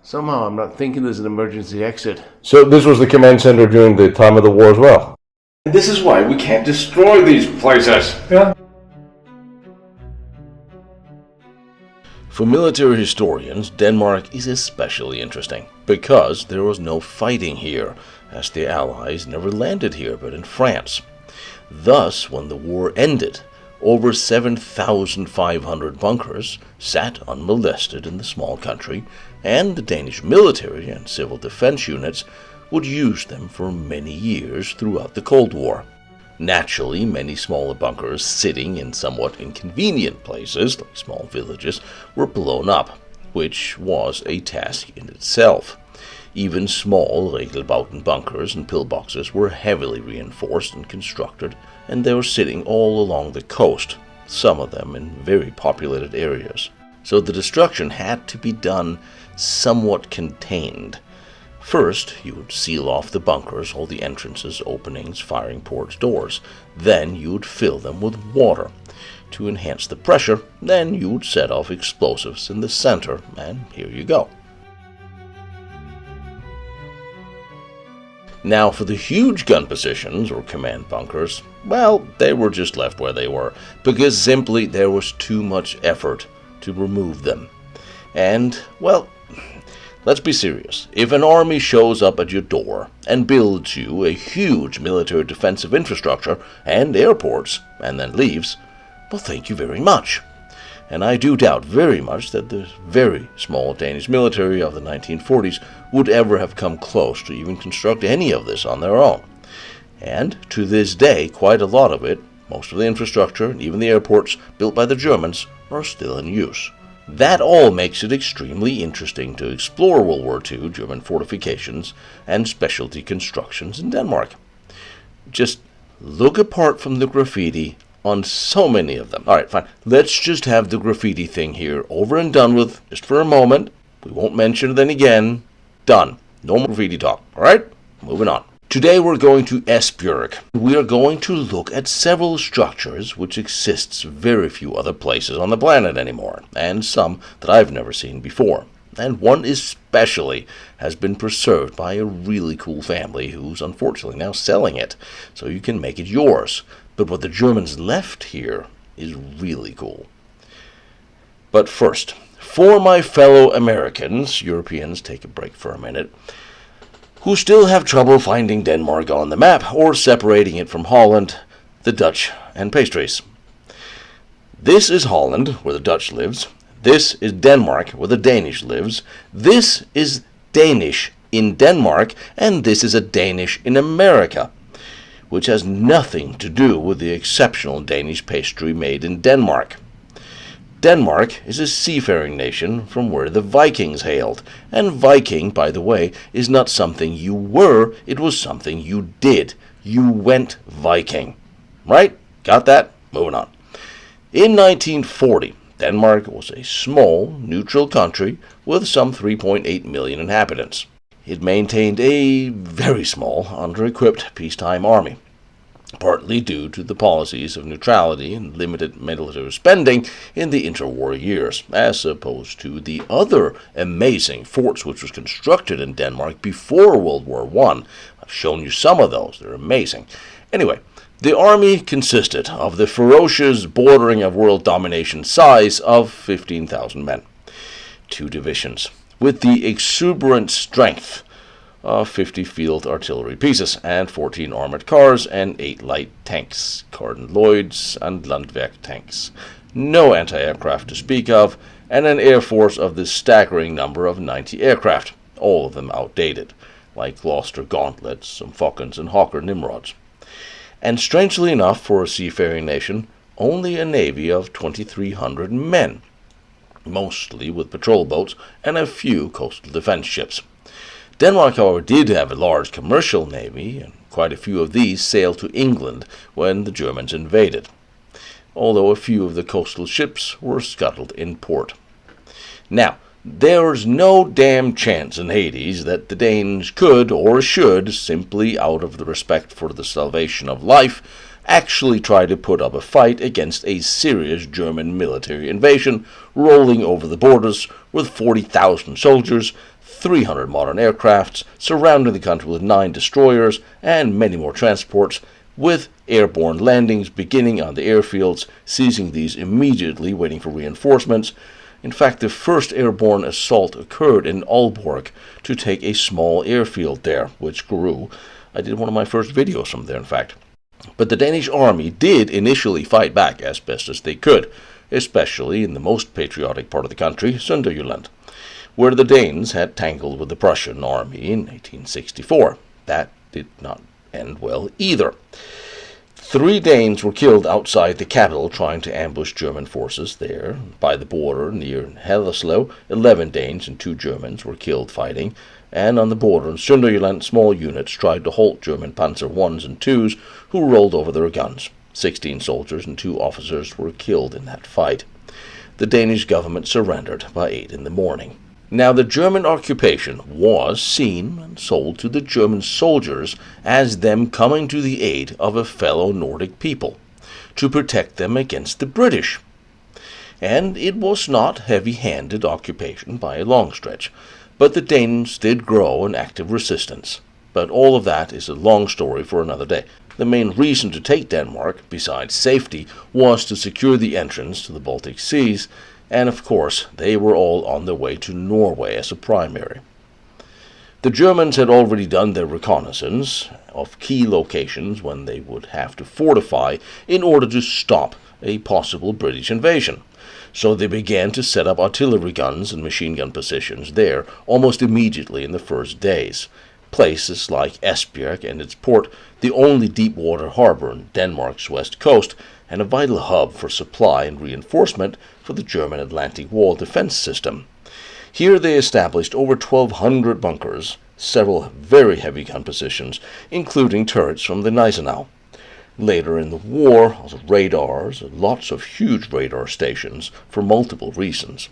Somehow I'm not thinking there's an emergency exit. So this was the command center during the time of the war as well? This is why we can't destroy these places. Yeah. For military historians, Denmark is especially interesting, because there was no fighting here, as the Allies never landed here but in France. Thus, when the war ended, over 7,500 bunkers sat unmolested in the small country, and the Danish military and civil defense units would use them for many years throughout the Cold War. Naturally, many smaller bunkers sitting in somewhat inconvenient places, like small villages, were blown up, which was a task in itself. Even small 𝐬𝐫𝐫𝐞 bunkers and pillboxes were heavily reinforced and constructed, and they were sitting all along the coast, some of them in very populated areas. So the destruction had to be done somewhat contained. First, you would seal off the bunkers, all the entrances, openings, firing ports, doors. Then you would fill them with water. To enhance the pressure, then you would set off explosives in the center, and here you go. Now for the huge gun positions, or command bunkers, well, they were just left where they were, because simply there was too much effort to remove them. And, well, let's be serious. If an army shows up at your door and builds you a huge military defensive infrastructure and airports, and then leaves, well, thank you very much. And I do doubt very much that the very small Danish military of the 1940s would ever have come close to even construct any of this on their own. And to this day, quite a lot of it, most of the infrastructure and even the airports built by the Germans, are still in use. That all makes it extremely interesting to explore World War II German fortifications and specialty constructions in Denmark. Just look apart from the graffiti on so many of them. Alright, fine. Let's just have the graffiti thing here over and done with, just for a moment. We won't mention it then again. Done. No more graffiti talk. Alright? Moving on. Today we're going to 𝐼𝐵𝐵𝐿. We are going to look at several structures which exists very few other places on the planet anymore, and some that I've never seen before. And one especially has been preserved by a really cool family who's unfortunately now selling it, so you can make it yours. But what the Germans left here is really cool. But first, for my fellow Americans, Europeans, take a break for a minute, who still have trouble finding Denmark on the map or separating it from Holland, the Dutch, and pastries. This is Holland, where the Dutch lives. This is Denmark, where the Danish lives. This is Danish in Denmark, and this is a Danish in America, which has nothing to do with the exceptional Danish pastry made in Denmark. Denmark is a seafaring nation from where the Vikings hailed, and Viking, by the way, is not something you were, it was something you did. You went Viking. Right? Got that? Moving on. In 1940, Denmark was a small, neutral country with some 3.8 million inhabitants. It maintained a very small, under-equipped peacetime army, partly due to the policies of neutrality and limited military spending in the interwar years, as opposed to the other amazing forts which was constructed in Denmark before World War I. I've shown you some of those. They're amazing. Anyway, the army consisted of the ferocious, bordering of world domination size of 15,000 men, 2 divisions, with the exuberant strength of 50 field artillery pieces, and 14 armored cars, and 8 light tanks, Gordon-Lloyds and Landwehr tanks. No anti-aircraft to speak of, and an air force of the staggering number of 90 aircraft, all of them outdated, like Gloucester Gauntlets, some Falcons and Hawker Nimrods. And strangely enough, for a seafaring nation, only a navy of 2,300 men, mostly with patrol boats and a few coastal defense ships. Denmark, however, did have a large commercial navy, and quite a few of these sailed to England when the Germans invaded, although a few of the coastal ships were scuttled in port. Now, there's no damn chance in Hades that the Danes could or should, simply out of the respect for the salvation of life, actually try to put up a fight against a serious German military invasion rolling over the borders with 40,000 soldiers, 300 modern aircrafts, surrounding the country with 9 destroyers and many more transports, with airborne landings beginning on the airfields, seizing these immediately, waiting for reinforcements. In fact, the first airborne assault occurred in Aalborg to take a small airfield there, which grew. I did one of my first videos from there, in fact. But the Danish army did initially fight back as best as they could, especially in the most patriotic part of the country, Sønderjylland, where the Danes had tangled with the Prussian army in 1864. That did not end well either. 3 Danes were killed outside the capital trying to ambush German forces there. By the border near Haderslev, 11 Danes and 2 Germans were killed fighting, and on the border in Sønderjylland, small units tried to halt German Panzer Is and IIs who rolled over their guns. 16 soldiers and 2 officers were killed in that fight. The Danish government surrendered by 8 in the morning. Now, the German occupation was seen and sold to the German soldiers as them coming to the aid of a fellow Nordic people to protect them against the British. And it was not heavy-handed occupation by a long stretch, but the Danes did grow an active resistance. But all of that is a long story for another day. The main reason to take Denmark, besides safety, was to secure the entrance to the Baltic Seas, and of course they were all on their way to Norway as a primary. The Germans had already done their reconnaissance of key locations when they would have to fortify in order to stop a possible British invasion. So they began to set up artillery guns and machine gun positions there almost immediately in the first days. Places like Esbjerg and its port, the only deep-water harbor on Denmark's west coast, and a vital hub for supply and reinforcement for the German Atlantic Wall defense system. Here they established over 1,200 bunkers, several very heavy gun positions, including turrets from the Gneisenau. Later in the war, also radars, lots of huge radar stations for multiple reasons.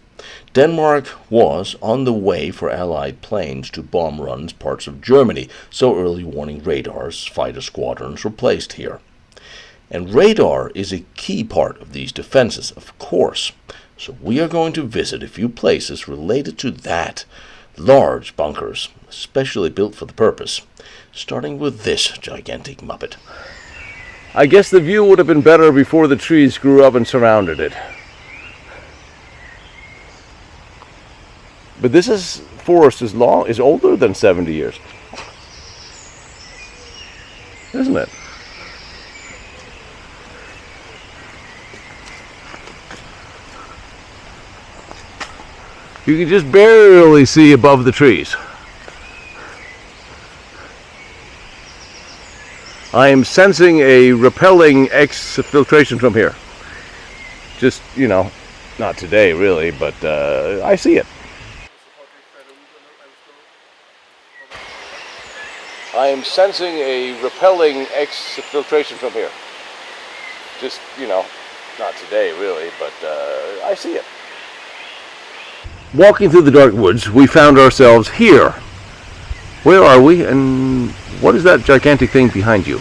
Denmark was on the way for Allied planes to bomb run parts of Germany, so early warning radars, fighter squadrons were placed here. And radar is a key part of these defenses, of course. So we are going to visit a few places related to that. Large bunkers, especially built for the purpose. Starting with this gigantic muppet. I guess the view would have been better before the trees grew up and surrounded it. But this forest is older than 70 years. Isn't it? You can just barely see above the trees. I am sensing a repelling exfiltration from here. Just, not today really, but I see it. I am sensing a repelling exfiltration from here. Just, not today really, but I see it. Walking through the dark woods, we found ourselves here. Where are we, and what is that gigantic thing behind you?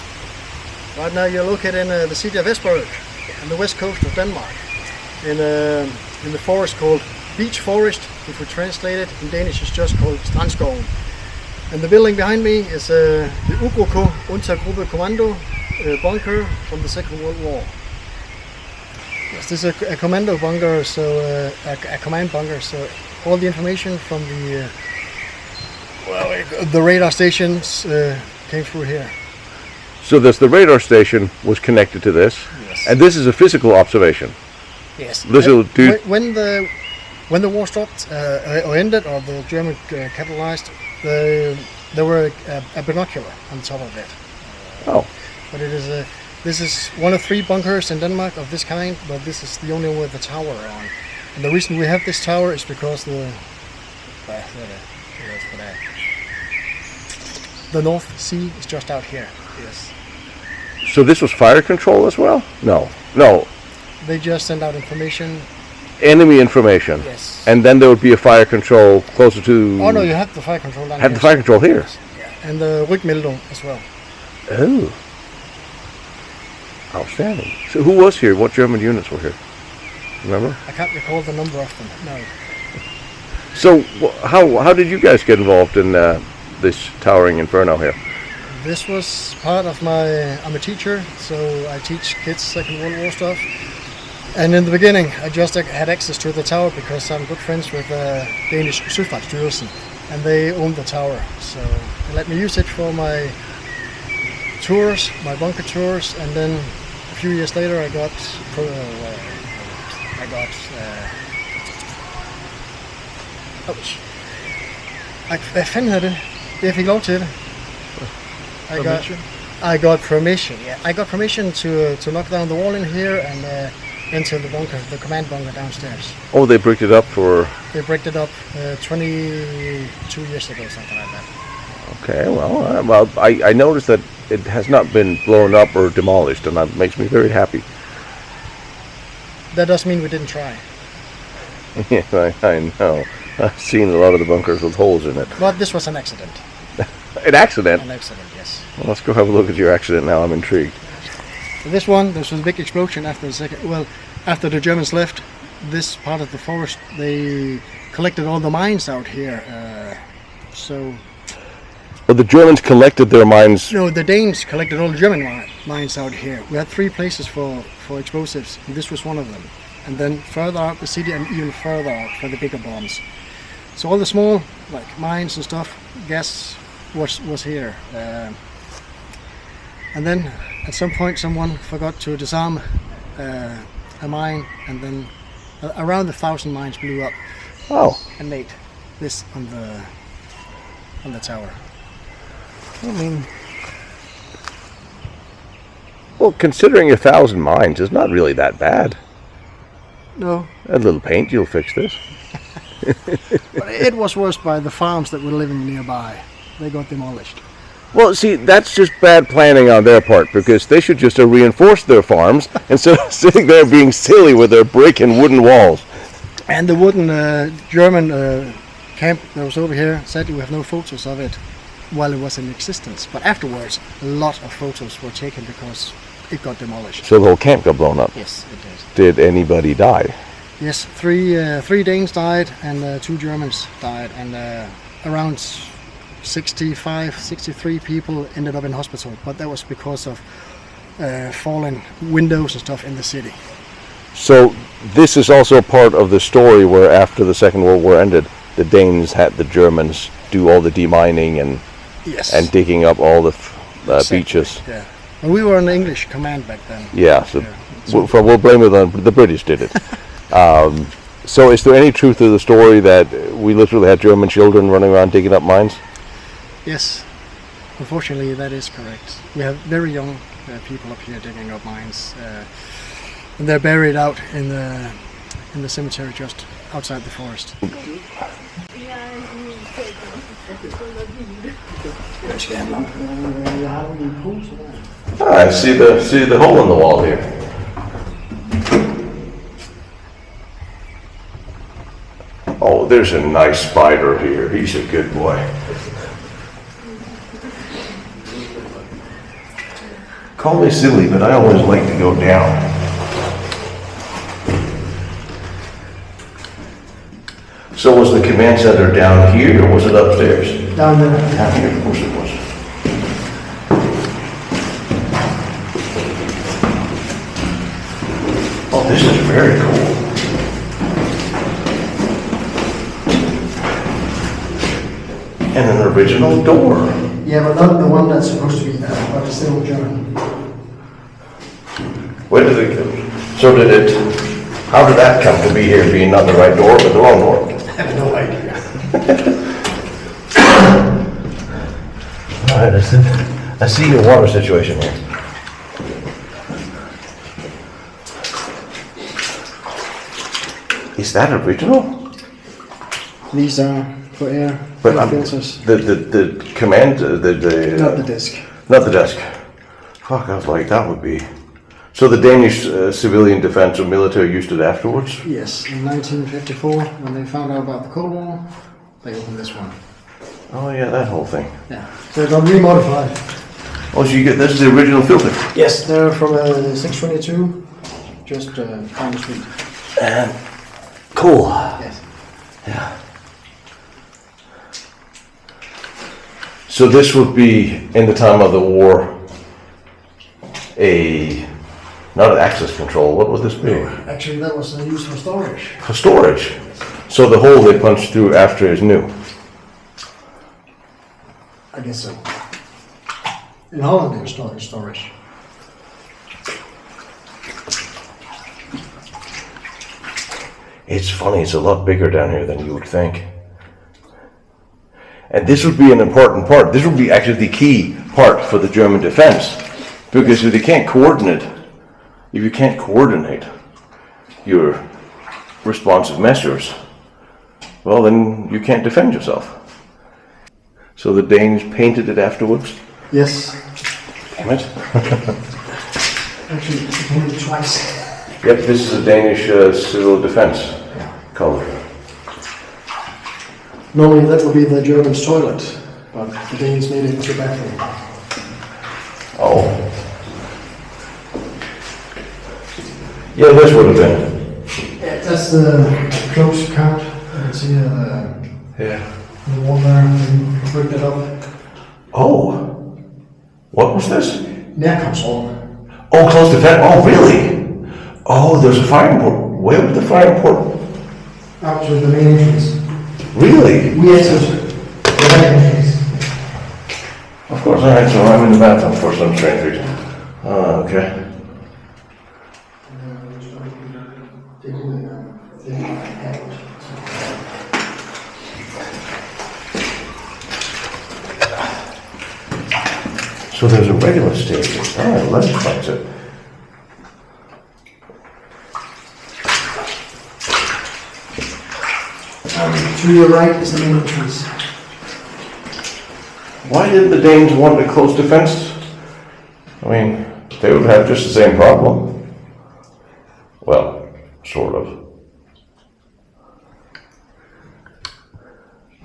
Right now you're located in the city of Esbjerg, on the west coast of Denmark, in the forest called Beech Forest. If we translate it in Danish, it's just called Strandskoven. And the building behind me is the 𝐽𝐿 Untergruppe Kommando bunker from the Second World War. Yes, this is a commando bunker, so a command bunker. So all the information from the radar stations came through here. So the radar station was connected to this, Yes. and this is a physical observation. Yes. When When the war stopped or ended, or the German capitalized, there were a binocular on top of it. Oh. But this is one of 3 bunkers in Denmark of this kind, but this is the only one with the tower on. And the reason we have this tower is because the North Sea is just out here. Yes. So this was fire control as well? No. They just send out information. Enemy information. Yes. And then there would be a fire control closer to... Oh no, you have the fire control down here. Have the fire control here? Yeah. And the Rygmeldung as well. Oh. Outstanding. So who was here? What German units were here? Remember? I can't recall the number of them, no. So how did you guys get involved in this towering inferno here? This was part of I'm a teacher, so I teach kids Second World War stuff. And in the beginning, I just had access to the tower because I'm good friends with Danish 𝐬𝐮𝐬𝐫𝐞, and they own the tower. So they let me use it for my tours, my bunker tours, and then a few years later I got hvad fanden hedder det? Det jeg fik lov til det. I got permission. Yeah, I got permission to knock down the wall in here and into the bunker, the command bunker downstairs. Oh, they bricked it up for... They bricked it up 22 years ago, something like that. Okay, well, I noticed that it has not been blown up or demolished, and that makes me very happy. That doesn't mean we didn't try. Yeah, I know. I've seen a lot of the bunkers with holes in it. But this was an accident. An accident? An accident, yes. Well, let's go have a look at your accident now. I'm intrigued. This was a big explosion after the Germans left this part of the forest. They collected all the mines out here. Well, the Germans collected their mines. No, the Danes collected all the German mines out here. We had 3 places for explosives, and this was one of them. And then further out the city and even further out for the bigger bombs. So all the small, like mines and stuff, gas was here. And then at some point someone forgot to disarm a mine, and then around 1,000 mines blew up. Oh. And made this on the tower. I mean, well, considering 1,000 mines is not really that bad. No. A little paint, you'll fix this. But it was worse by the farms that were living nearby. They got demolished. Well, see, that's just bad planning on their part, because they should just have reinforced their farms instead of sitting there being silly with their brick and wooden walls. And the wooden German camp that was over here, sadly we have no photos of it while it was in existence. But afterwards, a lot of photos were taken because it got demolished. So the whole camp got blown up? Yes, it did. Did anybody die? Yes, three Danes died and 2 Germans died, and around 63 people ended up in hospital, but that was because of fallen windows and stuff in the city. So this is also part of the story where after the Second World War ended, the Danes had the Germans do all the demining and Yes. and digging up all the beaches. Yeah. Well, we were an English command back then. Yeah, so we'll blame it on the British did it. So is there any truth to the story that we literally had German children running around digging up mines? Yes, unfortunately that is correct. We have very young people up here digging up mines, and they're buried out in the cemetery just outside the forest. I see the hole in the wall here. Oh, there's a nice spider here. He's a good boy. Call me silly, but I always like to go down. So was the command center down here, or was it upstairs? Down there. Down here, of course it was. Oh, this is very cool. And an original door. Yeah, but not the one that's supposed to be there, but it's still German. Where did it go? So how did that come to be here, being not the right door, but the wrong door? I have no idea. All right, I see your water situation here. Is that original? These are for air filters. The command, Not the disc. not the desk. Fuck, I was like, that would be. So the Danish civilian defense or military used it afterwards? Yes, in 1954, when they found out about the Cold War, they opened this one. Oh yeah, that whole thing. Yeah, so it got remodified. Oh, so you get, this is the original filter? Yes, they're from 622, just down the street. Cool. Yes. Yeah. So this would be, in the time of the war, not an access control, what would this be? Actually, that was used for storage. For storage. So the hole they punched through after is new. I guess so. In Holland, they were storing storage. It's funny, it's a lot bigger down here than you would think. And this would be an important part. This would be actually the key part for the German defense. Because if you can't coordinate your responsive measures, well, then you can't defend yourself. So the Danes painted it afterwards? Yes. Damn it. Actually, they painted it twice. Yep, this is a Danish civil defense color. Normally that would be the Germans' toilet, but the Danes made it into the bathroom. Oh. Yeah, this would have been. Yeah, that's the close count. You can see the wall there, and break it up. Oh. What was this? Nærkontrol. Oh, close defense. Oh, really? Oh, there's a fire port. Where would the fire port? Up to the main entrance. Really? We entered the main entrance. Of course, alright, so I'm in the bathroom for some strange reason. Oh, okay. So there's a regular staircase. Alright, let's find it. To your right is the main entrance. Why did the Danes want a close defense? I mean, they would have just the same problem. Well, sort of.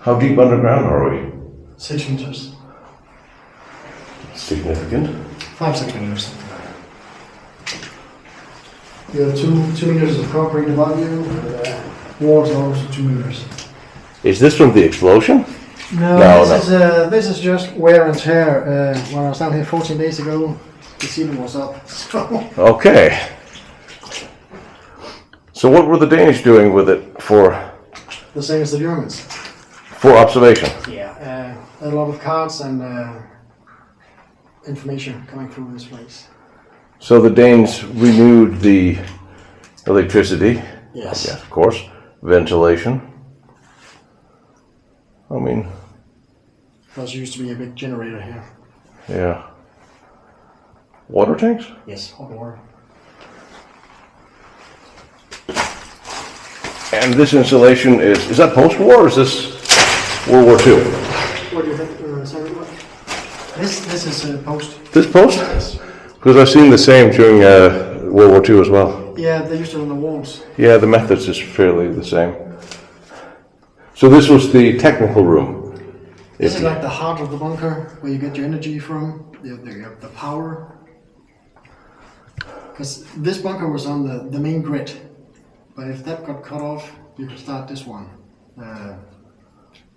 How deep underground are we? 6 meters. Significant. 5-6 meters. You have 2 meters of concrete above you, and walls are also 2 meters. Is this from the explosion? No, this is just wear and tear. When I was down here 14 days ago, the ceiling was up. Okay. So what were the Danish doing with it for The same as the Germans. observation? Yeah, a lot of cards and information coming through this place. So the Danes renewed the electricity. Yes. Yes, of course. Ventilation. I mean, There used to be a big generator here. yeah. Water tanks? Yes, hot water. And this installation is that post-war or is this World War II? What do you think? Sorry, what? This is post. This post? Yes. Because I've seen the same during World War II as well. Yeah, they used it on the walls. Yeah, the methods is fairly the same. So this was the technical room. This is like the heart of the bunker, where you get your energy from. You have the power. Because this bunker was on the main grid. But if that got cut off, you could start this one,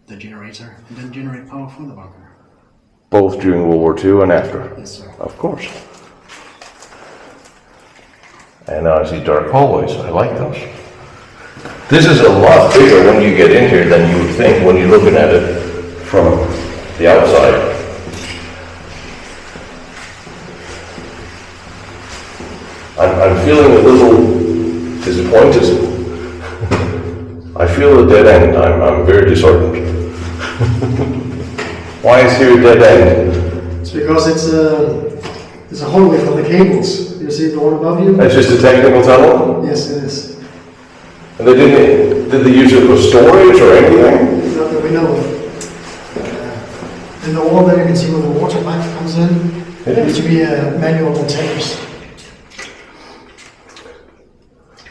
the generator, and then generate power for the bunker. Both during World War II and after? Yes, sir. Of course. And now I see dark hallways. I like those. This is a lot bigger when you get in here than you would think when you're looking at it from the outside. I'm feeling a little disappointed. I feel a dead end. I'm very disheartened. Why is here a dead end? It's because it's a hallway for the cables. You see the one above you? It's just a technical tunnel? Yes, it is. And did they use it for storage or anything? Not that we know of. In the wall there you can see where the water pipe comes in. There needs to be a manual containers.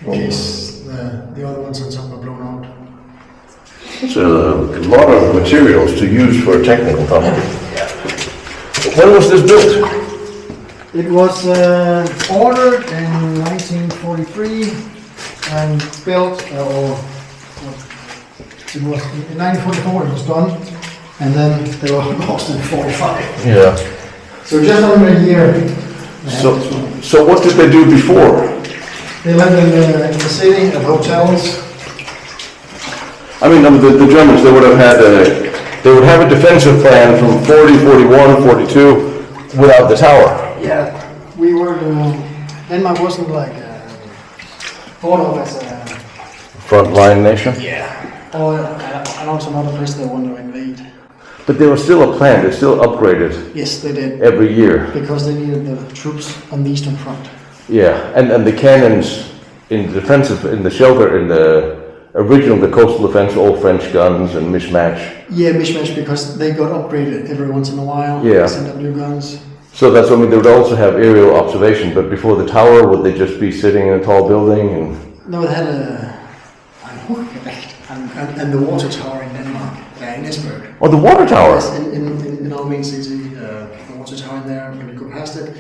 In case the other ones on top are blown out. It's a lot of materials to use for a technical tunnel. When was this built? It was ordered in 1943 and built, it was in 1944 it was done, and then they were lost in 45. Yeah. So just under a year. So what did they do before? They lived in the city at hotels. I mean, the Germans, they would have a defensive plan from 40, 41, 42 without the tower. Yeah, we were, Denmark wasn't like thought of as a... Frontline nation? Yeah. Or, and also another place they want to invade. But there was still a plan, they still upgraded Yes, they did. every year. Because they needed the troops on the eastern front. Yeah, and the cannons in the defensive, in the shelter, in the original, the coastal defense, all French guns and mismatch. Yeah, mismatch because they got upgraded every once in a while. Yeah. They sent up new guns. So that's what I mean, they would also have aerial observation, but before the tower, would they just be sitting in a tall building and... No, they had and the water tower in Denmark, in Esbjerg. Oh, the water tower? Yes, in our main city, the water tower in there, when you go past it,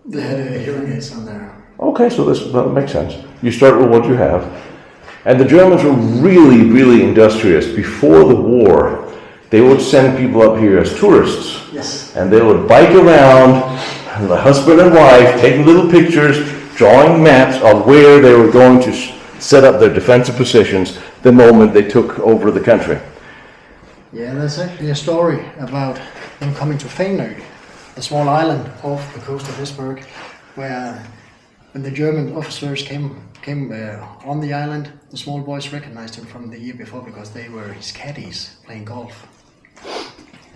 they had hearing aids on there. Okay, so that makes sense. You start with what you have. And the Germans were really, really industrious. Before the war, they would send people up here as tourists. Yes. And they would bike around, the husband and wife, taking little pictures, drawing maps of where they were going to set up their defensive positions the moment they took over the country. Yeah, there's actually a story about them coming to Fanø, a small island off the coast of Esbjerg, where when the German officers came on the island, the small boys recognized him from the year before because they were his caddies playing golf.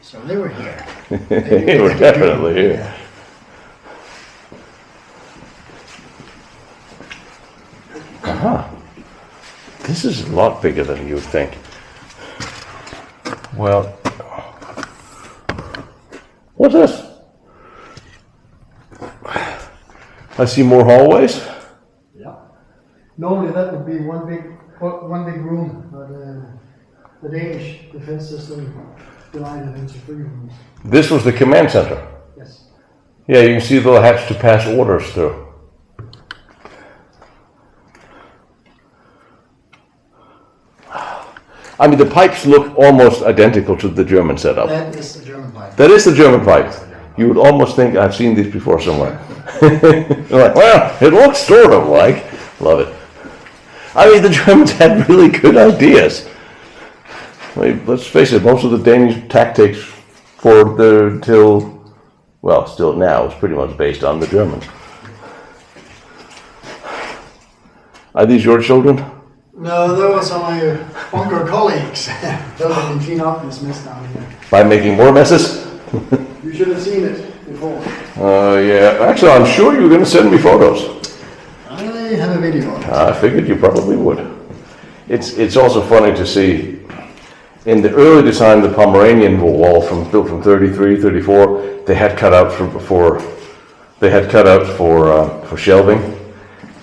So they were here. They were definitely here. Yeah. Uh-huh. This is a lot bigger than you would think. Well, what's this? I see more hallways. Yeah. Normally that would be one big room, but the Danish defense system divided into 3 rooms. This was the command center. Yes. Yeah, you can see the little hatch to pass orders through. I mean, the pipes look almost identical to the German setup. That is the German pipe. That is the German pipe. You would almost think I've seen these before somewhere. You're like, well, it looks sort of like. Love it. I mean, the Germans had really good ideas. I mean, let's face it, most of the Danish tactics still now, is pretty much based on the Germans. Are these your children? No, those are my bunker colleagues. Those have been cleaned up this mess down here. By making more messes? You should have seen it before. Yeah. Actually, I'm sure you were going to send me photos. I have a video of it. I figured you probably would. It's also funny to see, in the early design, the Pomeranian wall built from 33, 34, they had cut out for shelving.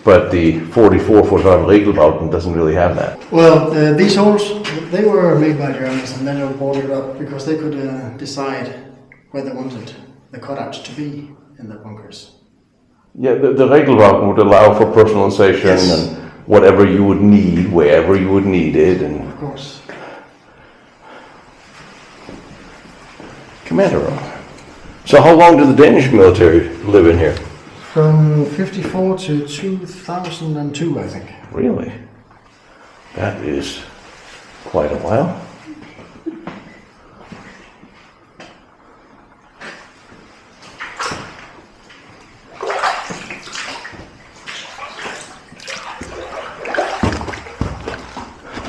But the 44 Fortified 𝐼𝐸𝐫𝐞 doesn't really have that. Well, these holes, they were made by Germans and then they were boarded up because they could decide where they wanted the cutouts to be in the bunkers. Yeah, the 𝐼𝐸𝐫𝐞 would allow for personalization. Yes. And whatever you would need, wherever you would need it. And of course. Commander room. So how long did the Danish military live in here? From 54 to 2002, I think. Really? That is quite a while.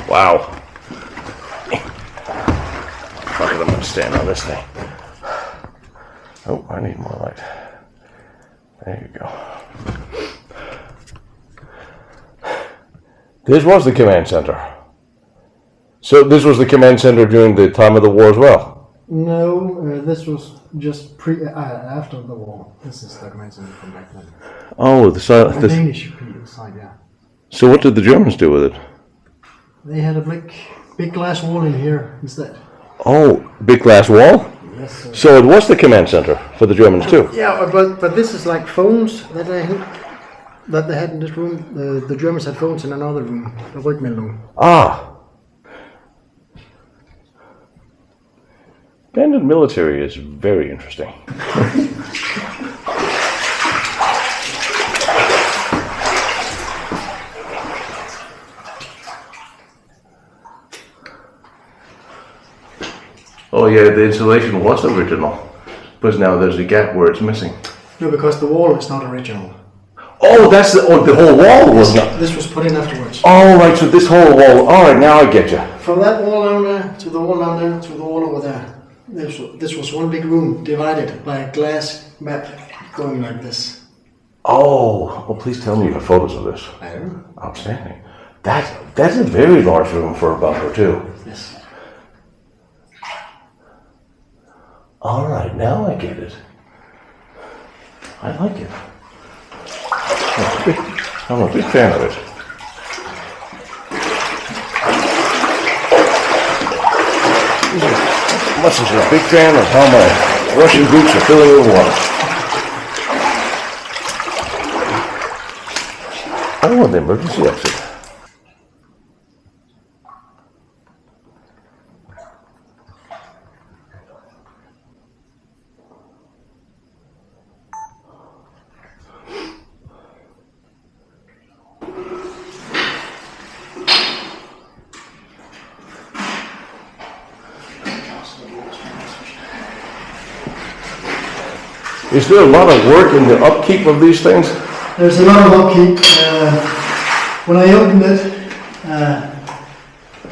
Wow. Fuck it, I'm gonna stand on this thing. Oh, I need more light. There you go. This was the command center. So this was the command center during the time of the war as well? No, this was just after the war. This is the command center from back then. Oh, the Danish side, yeah. So what did the Germans do with it? They had a big glass wall in here instead. Oh, big glass wall? Yes, sir. So it was the command center for the Germans too? Yeah, but this is like phones that they had in this room. The Germans had phones in another room, the 𝐼𝐸𝐫𝐸𝐞. Ah. Abandoned military is very interesting. Oh yeah, the insulation was original, but now there's a gap where it's missing. No, because the wall is not original. Oh, that's the whole wall was not. This was put in afterwards. Oh right, so this whole wall. All right, now I get you. From that wall down there to the wall down there to the wall over there. This was one big room divided by a glass map going like this. Oh, well, please tell me you have photos of this. I don't know. Outstanding. That's a very large room for a bunker too. Yes. All right, now I get it. I like it. I'm a big fan of it. Much as a big fan of how my Russian boots are filling with water. Oh, and the emergency exit. Is there a lot of work in the upkeep of these things? There's a lot of upkeep. When I opened it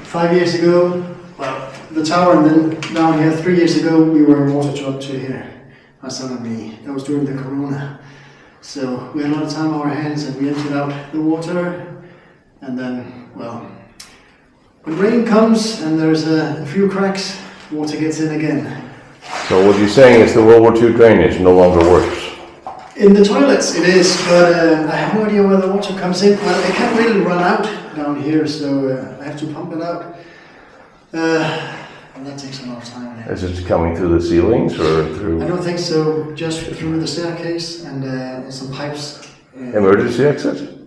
5 years ago, well, the tower, and then down here 3 years ago, we were water to up to here. My son and me. That was during the corona. So we had a lot of time on our hands and we emptied out the water. And then, well, when rain comes and there's a few cracks, water gets in again. So what you're saying is the World War II drainage no longer works? In the toilets it is, but I have no idea where the water comes in. Well, it can't really run out down here, so I have to pump it out. And that takes a lot of time. Is it coming through the ceilings or through? I don't think so, just through the staircase and some pipes. Emergency exit?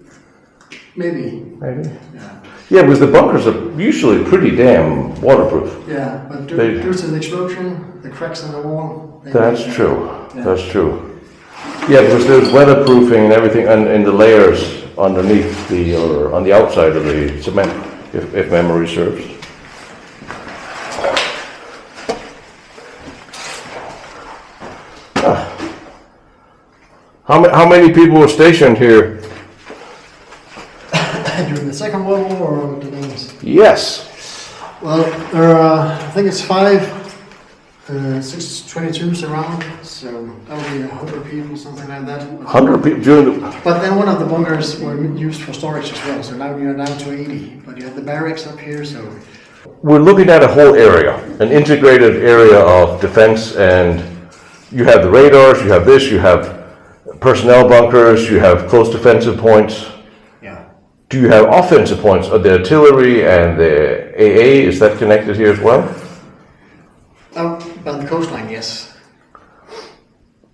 Maybe. Maybe. Yeah. Yeah, because the bunkers are usually pretty damn waterproof. Yeah, but due to the explosion, the cracks in the wall. That's true. Yeah. That's true. Yeah, because there's weatherproofing and everything, and in the layers underneath or on the outside of the cement, if memory serves. How many people were stationed here? During the Second World War or the Danes? Yes. Well, there are, I think it's 5 622s around, so that would be 100 people, something like that. 100 people during the... But then one of the bunkers were used for storage as well, so now you're down to 80. But you have the barracks up here, so... We're looking at a whole area, an integrated area of defense, and you have the radars, you have this, you have personnel bunkers, you have close defensive points. Yeah. Do you have offensive points? The artillery and the AA, is that connected here as well? By the coastline, yes.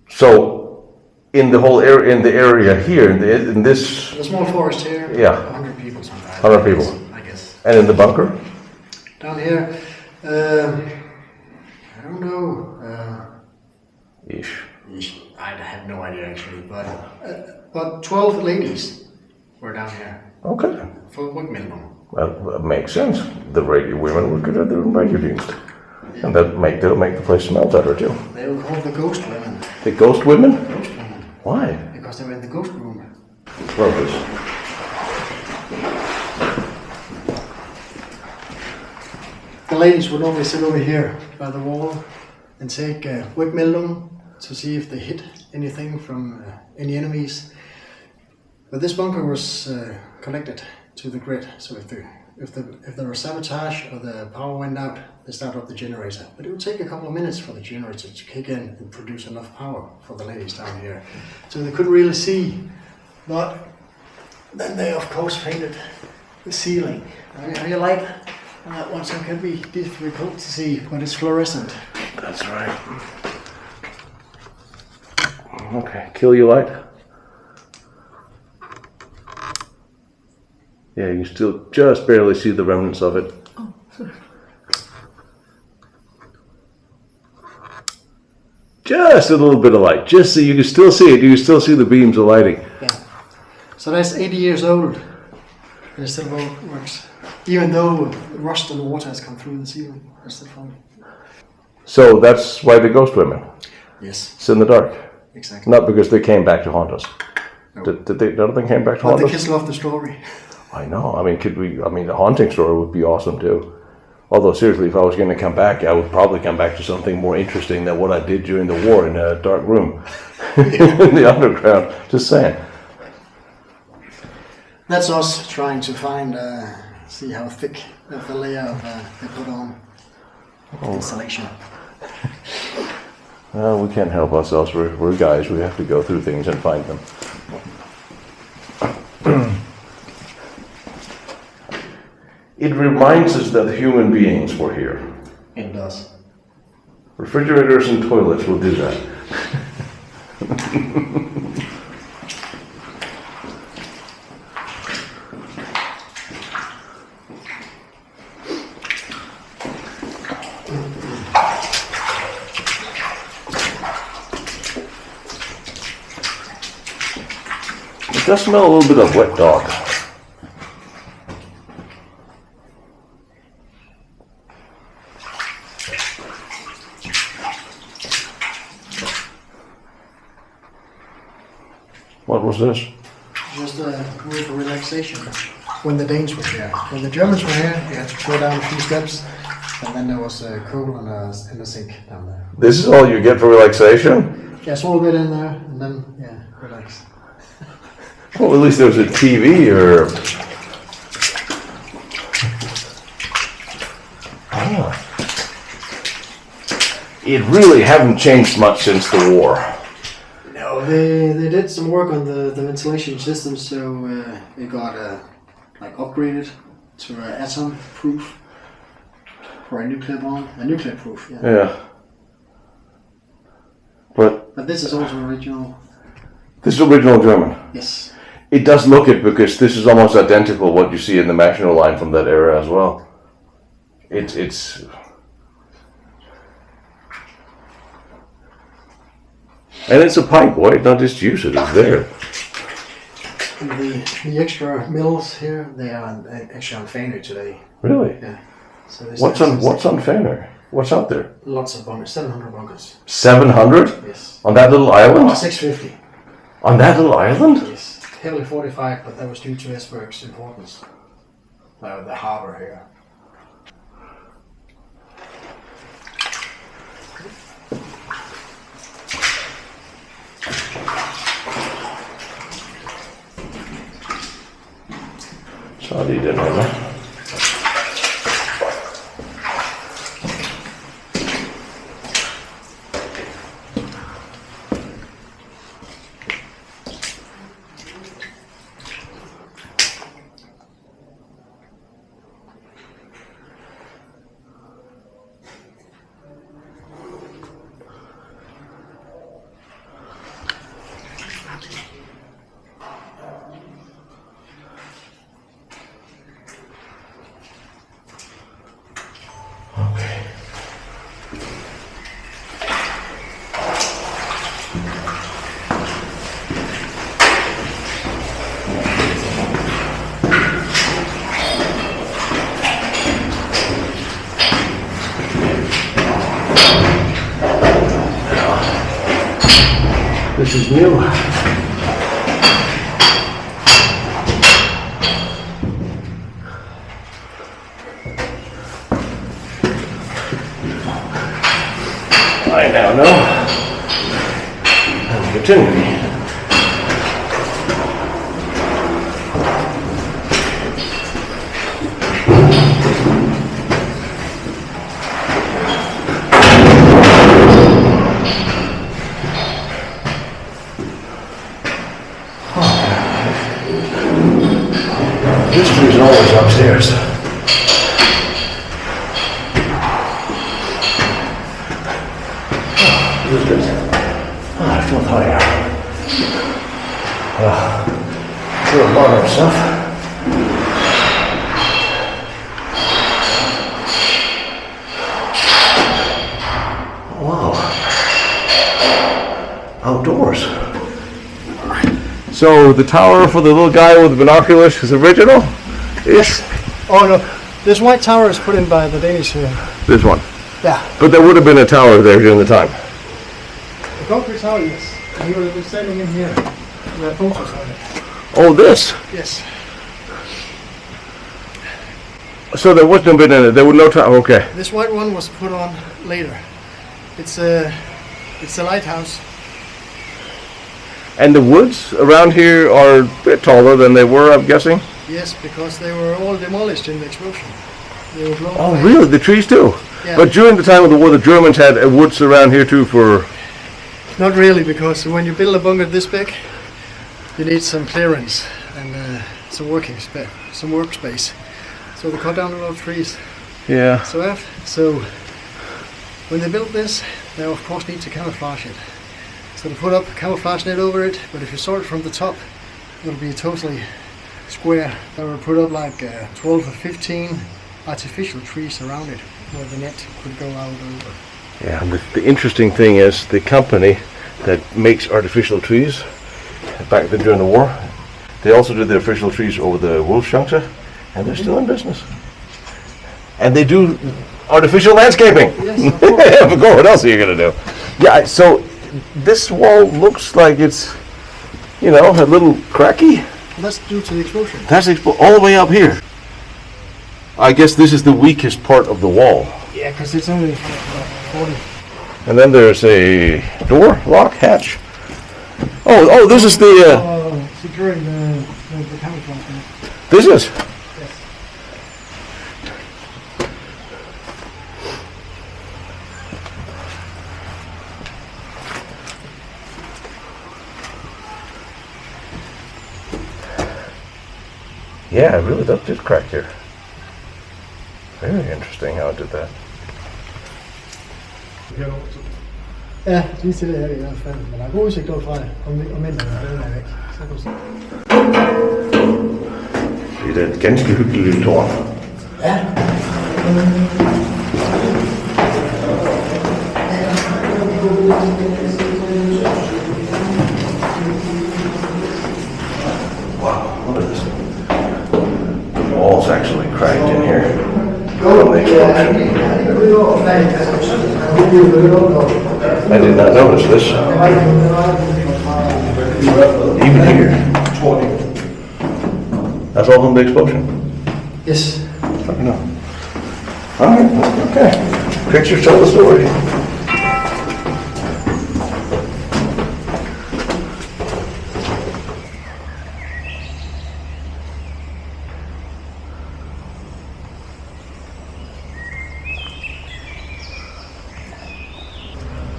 So, in the whole area, in the area here, in this... The small forest here, Yeah. 100 people sometimes. 100 people. I guess. And in the bunker? Down here, I don't know. Ish. I have no idea actually, but 12 ladies were down here Okay. for work minimum. Well, that makes sense. The radio women were good at their radio dienst. And they'll make the place smell better too. They were called the ghost women. The ghost women? Ghost women. Why? Because they were in the ghost room. Love this. The ladies would normally sit over here by the wall and take workmelding to see if they hit anything from any enemies. But this bunker was connected to the grid, so if there was sabotage or the power went out, they started up the generator. But it would take a couple of minutes for the generator to kick in and produce enough power for the ladies down here. So they couldn't really see. But then they of course painted the ceiling. Very light on that one, so it can be difficult to see, but it's fluorescent. That's right. Okay, kill your light. Yeah, you still just barely see the remnants of it. Oh, sorry. just a little bit of light, just so you can still see it. You can still see the beams of lighting. Yeah. So that's 80 years old, and it still works. Even though rust and water has come through the ceiling, it's still fine. So that's why the ghost women. Yes. It's in the dark. Exactly. Not because they came back to haunt us. No. Did they? None of them came back to But haunt the us. kids love the story. I know. I mean, the haunting story would be awesome too. Although seriously, if I was going to come back, I would probably come back to something more interesting than what I did during the war in a dark room in the underground. Just saying. That's us trying to find, see how thick of the layer they put on installation. Well, we can't help ourselves. We're guys. We have to go through things and find them. It reminds us that human beings were here. It does. Refrigerators and toilets will do that. It does smell a little bit of wet dog. What was this? Just a room for relaxation. When the Danes were here. When the Germans were here, you had to go down a few steps, and then there was a coal and a sink down there. This is all you get for relaxation? Yeah, small bit in there, and then, yeah, relax. Well, at least there was a TV or... Ah. It really haven't changed much since the war. No, they did some work on the ventilation system, so it got like upgraded to atom proof for a nuclear bomb. A nuclear proof, yeah. Yeah. But this is also original. this is original German. Yes. It does look it because this is almost identical what you see in the National line from that era as well. It's and it's a pipe. Why not just use it? It's there. And the extra mills here, they are actually on Faner today. Really? Yeah. So What's on Faner? What's out there? Lots of bunkers, 700 bunkers. 700? Yes. On that little island? 650. On that little island? Yes. Heavily fortified, but that was due to 𝐼𝐸𝐺's importance. The harbor here. Sorry, didn't know that. This is new. I now know. And continuing. History's always upstairs. What is this? I feel tired. Sure, modern stuff. Wow. outdoors. So the tower for the little guy with the binoculars is original? Ish? Oh no, this white tower is put in by the Danish. This one? Yeah. But there would have been a tower there during the time. The concrete tower, yes. And he would have been standing in here. We have photos of it. Oh, this? Yes. So there wouldn't have been any, there was no tower, okay. This white one was put on later. It's a lighthouse. And the woods around here are a bit taller than they were, I'm guessing? Yes, because they were all demolished in the explosion. They were blown Oh, away. really? The trees too? Yeah. But during the time of the war, the Germans had woods around here too for... Not really, because when you build a bunker this big, you need some clearance and some workspace. So they cut down a lot of trees. Yeah. So when they built this, they of course need to camouflage it. So they put up a camouflage net over it, but if you saw it from the top, it'll be totally square. They were put up like 12 or 15 artificial trees around it, where the net could go out over. Yeah, and the interesting thing is the company that makes artificial trees, back then during the war, they also did the artificial trees over the Wolfschanze, and they're still in business. And they do artificial landscaping. Yes, of course. Of course, what else are you going to do? Yeah, so this wall looks like it's, you know, a little cracky. That's due to the explosion. That's all the way up here. I guess this is the weakest part of the wall. Yeah, because it's only 40. And then there's a door, lock, hatch. Oh, this is the, Securing the camouflage. this is? Yes. Yeah, it really does just crack here. Very interesting how it did that. Ja, lige til det her i hvert fald. Men der er god udsigt derfra, om mændene er væk. Så kan du se. Det er et ganske hyggeligt lille tårn. Ja. Wow, look at this. The wall's actually cracked in here from the explosion. I did not notice this. Even here. That's all from the explosion. Yes. I know. All right, okay. Pictures tell the story.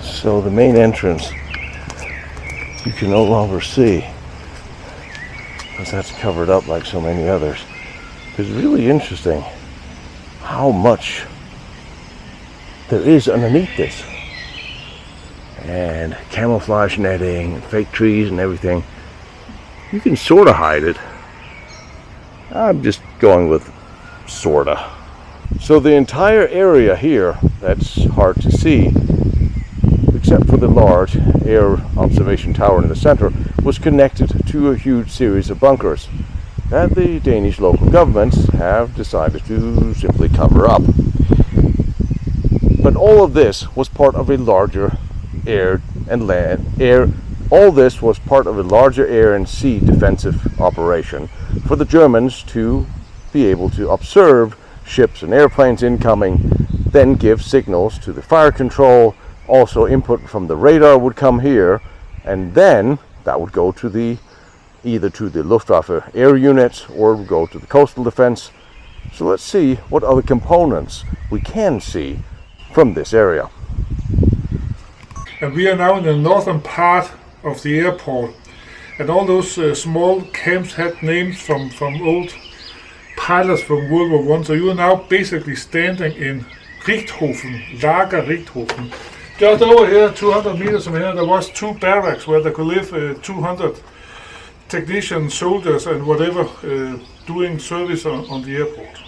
So the main entrance you can no longer see because that's covered up like so many others. It's really interesting how much there is underneath this. And camouflage netting, and fake trees and everything. You can sort of hide it. I'm just going with sorta. So the entire area here, that's hard to see, except for the large air observation tower in the center, was connected to a huge series of bunkers that the Danish local governments have decided to simply cover up. But all of this was part of a larger all this was part of a larger air and sea defensive operation for the Germans to be able to observe ships and airplanes incoming, then give signals to the fire control. Also input from the radar would come here, and then that would go to either to the Luftwaffe air units or go to the coastal defense. So let's see what other components we can see from this area. And we are now in the northern part of the airport, and all those small camps had names from old pilots from World War I. So you are now basically standing in Richthofen, Lager Richthofen. Just over here, 200 meters from here, there was two barracks where there could live 200 technicians, soldiers, and whatever doing service on the airport.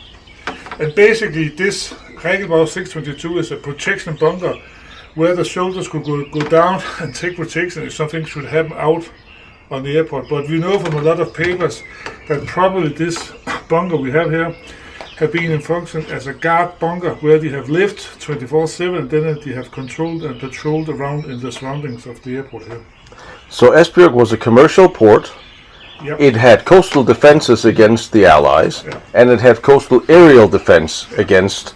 And basically, this 𝐟𝐸𝐫𝐸 622 is a protection bunker where the soldiers could go down and take protection if something should happen out on the airport. But we know from a lot of papers that probably this bunker we have here have been in function as a guard bunker where they have lived 24/7, and then they have controlled and patrolled around in the surroundings of the airport here. So Esbjerg was a commercial port. Yep. It had coastal defenses against the Allies, Yeah. and it had coastal aerial defense against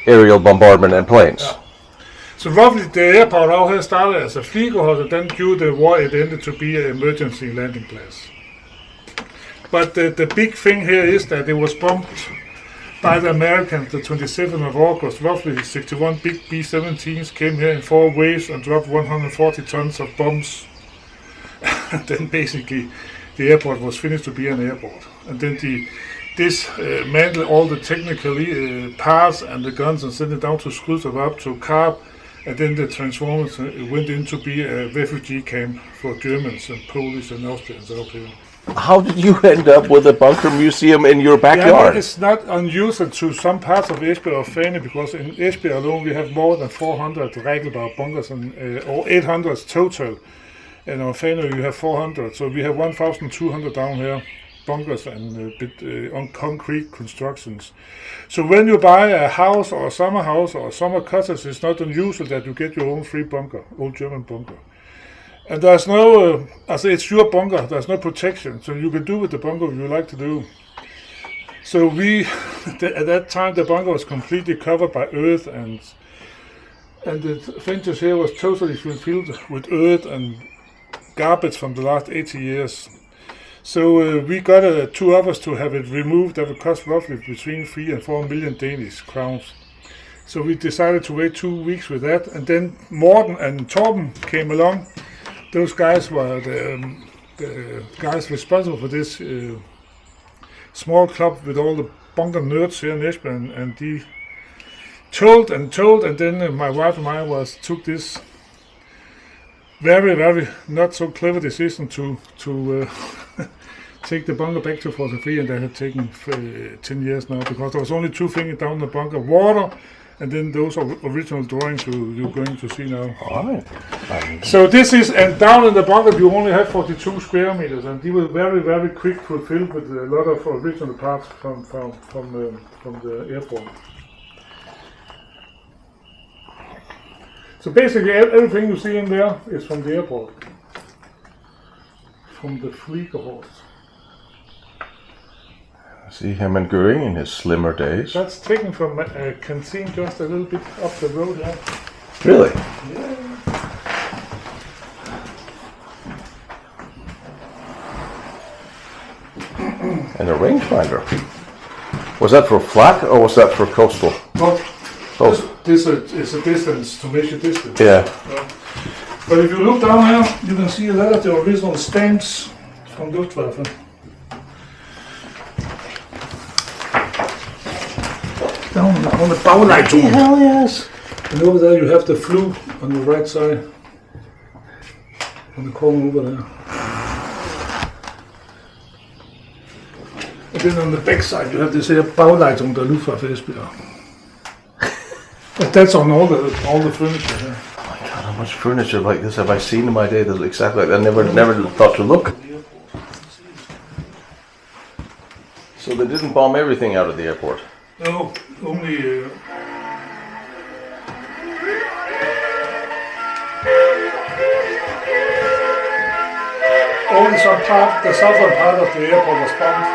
aerial bombardment and planes. Yeah. So roughly the airport out here started as a Flyvehold, and then due to the war it ended to be an emergency landing place. But the big thing here is that it was bombed by the Americans the 27th of August. Roughly 61 big B-17s came here in 4 waves and dropped 140 tons of bombs. And then basically the airport was finished to be an airport. And then this dismantled all the technical parts and the guns and sent it down to Skrydstrup up to Karup. And then the transformers went in to be a refugee camp for Germans and Polish and Austrians out here. How did you end up with a bunker museum in your Yeah, backyard? it's not unusual to some parts of 𝐿BT or Fana, because in 𝐿BT alone we have more than 400 regular bunkers and or 800 total. And on Fana you have 400, so we have 1,200 down here, bunkers and on concrete constructions. So when you buy a house or a summer cottage, it's not unusual that you get your own free bunker, old German bunker. And there's no, it's your bunker, there's no protection, so you can do with the bunker what you like to do. So at that time the bunker was completely covered by earth, and the fences here was totally filled with earth and garbage from the last 80 years. So we got 2 of us to have it removed. That would cost roughly between 3 and 4 million Danish crowns. So we decided to wait 2 weeks with that, and then Morten and Torben came along. Those guys were the guys responsible for this small club with all the bunker nerds here in 𝐿BT, and they told, and then my wife and I took this very, very not so clever decision to take the bunker back to Fortify, and that had taken 10 years now, because there was only 2 things down the bunker: water, and then those original drawings you're going to see now. All right. So this is, and down in the bunker you only have 42 square meters, and they were very, very quick fulfilled with a lot of original parts from the airport. So basically everything you see in there is from the airport, from the Flyvehold. See him and Göring in his slimmer days. That's taken from a canteen just a little bit up the road here. Really? Yeah. And a rangefinder. Was that for flat or was that for coastal? But Both. this is a distance to measure distance. Yeah. But if you look down here, you can see a lot of the original stamps from Luftwaffe. Down on the Bauleitung. Hell yes. And over there you have the flue on the right side. On the corner over there. And then on the back side you have this here Bauleitung der Luftwaffe 𝐿BT. But that's on all the furniture here. Oh my god, how much furniture like this have I seen in my day that looks exactly like that? I never thought to look. So they didn't bomb everything out of the airport? No, only some part, the southern part of the airport was bombed.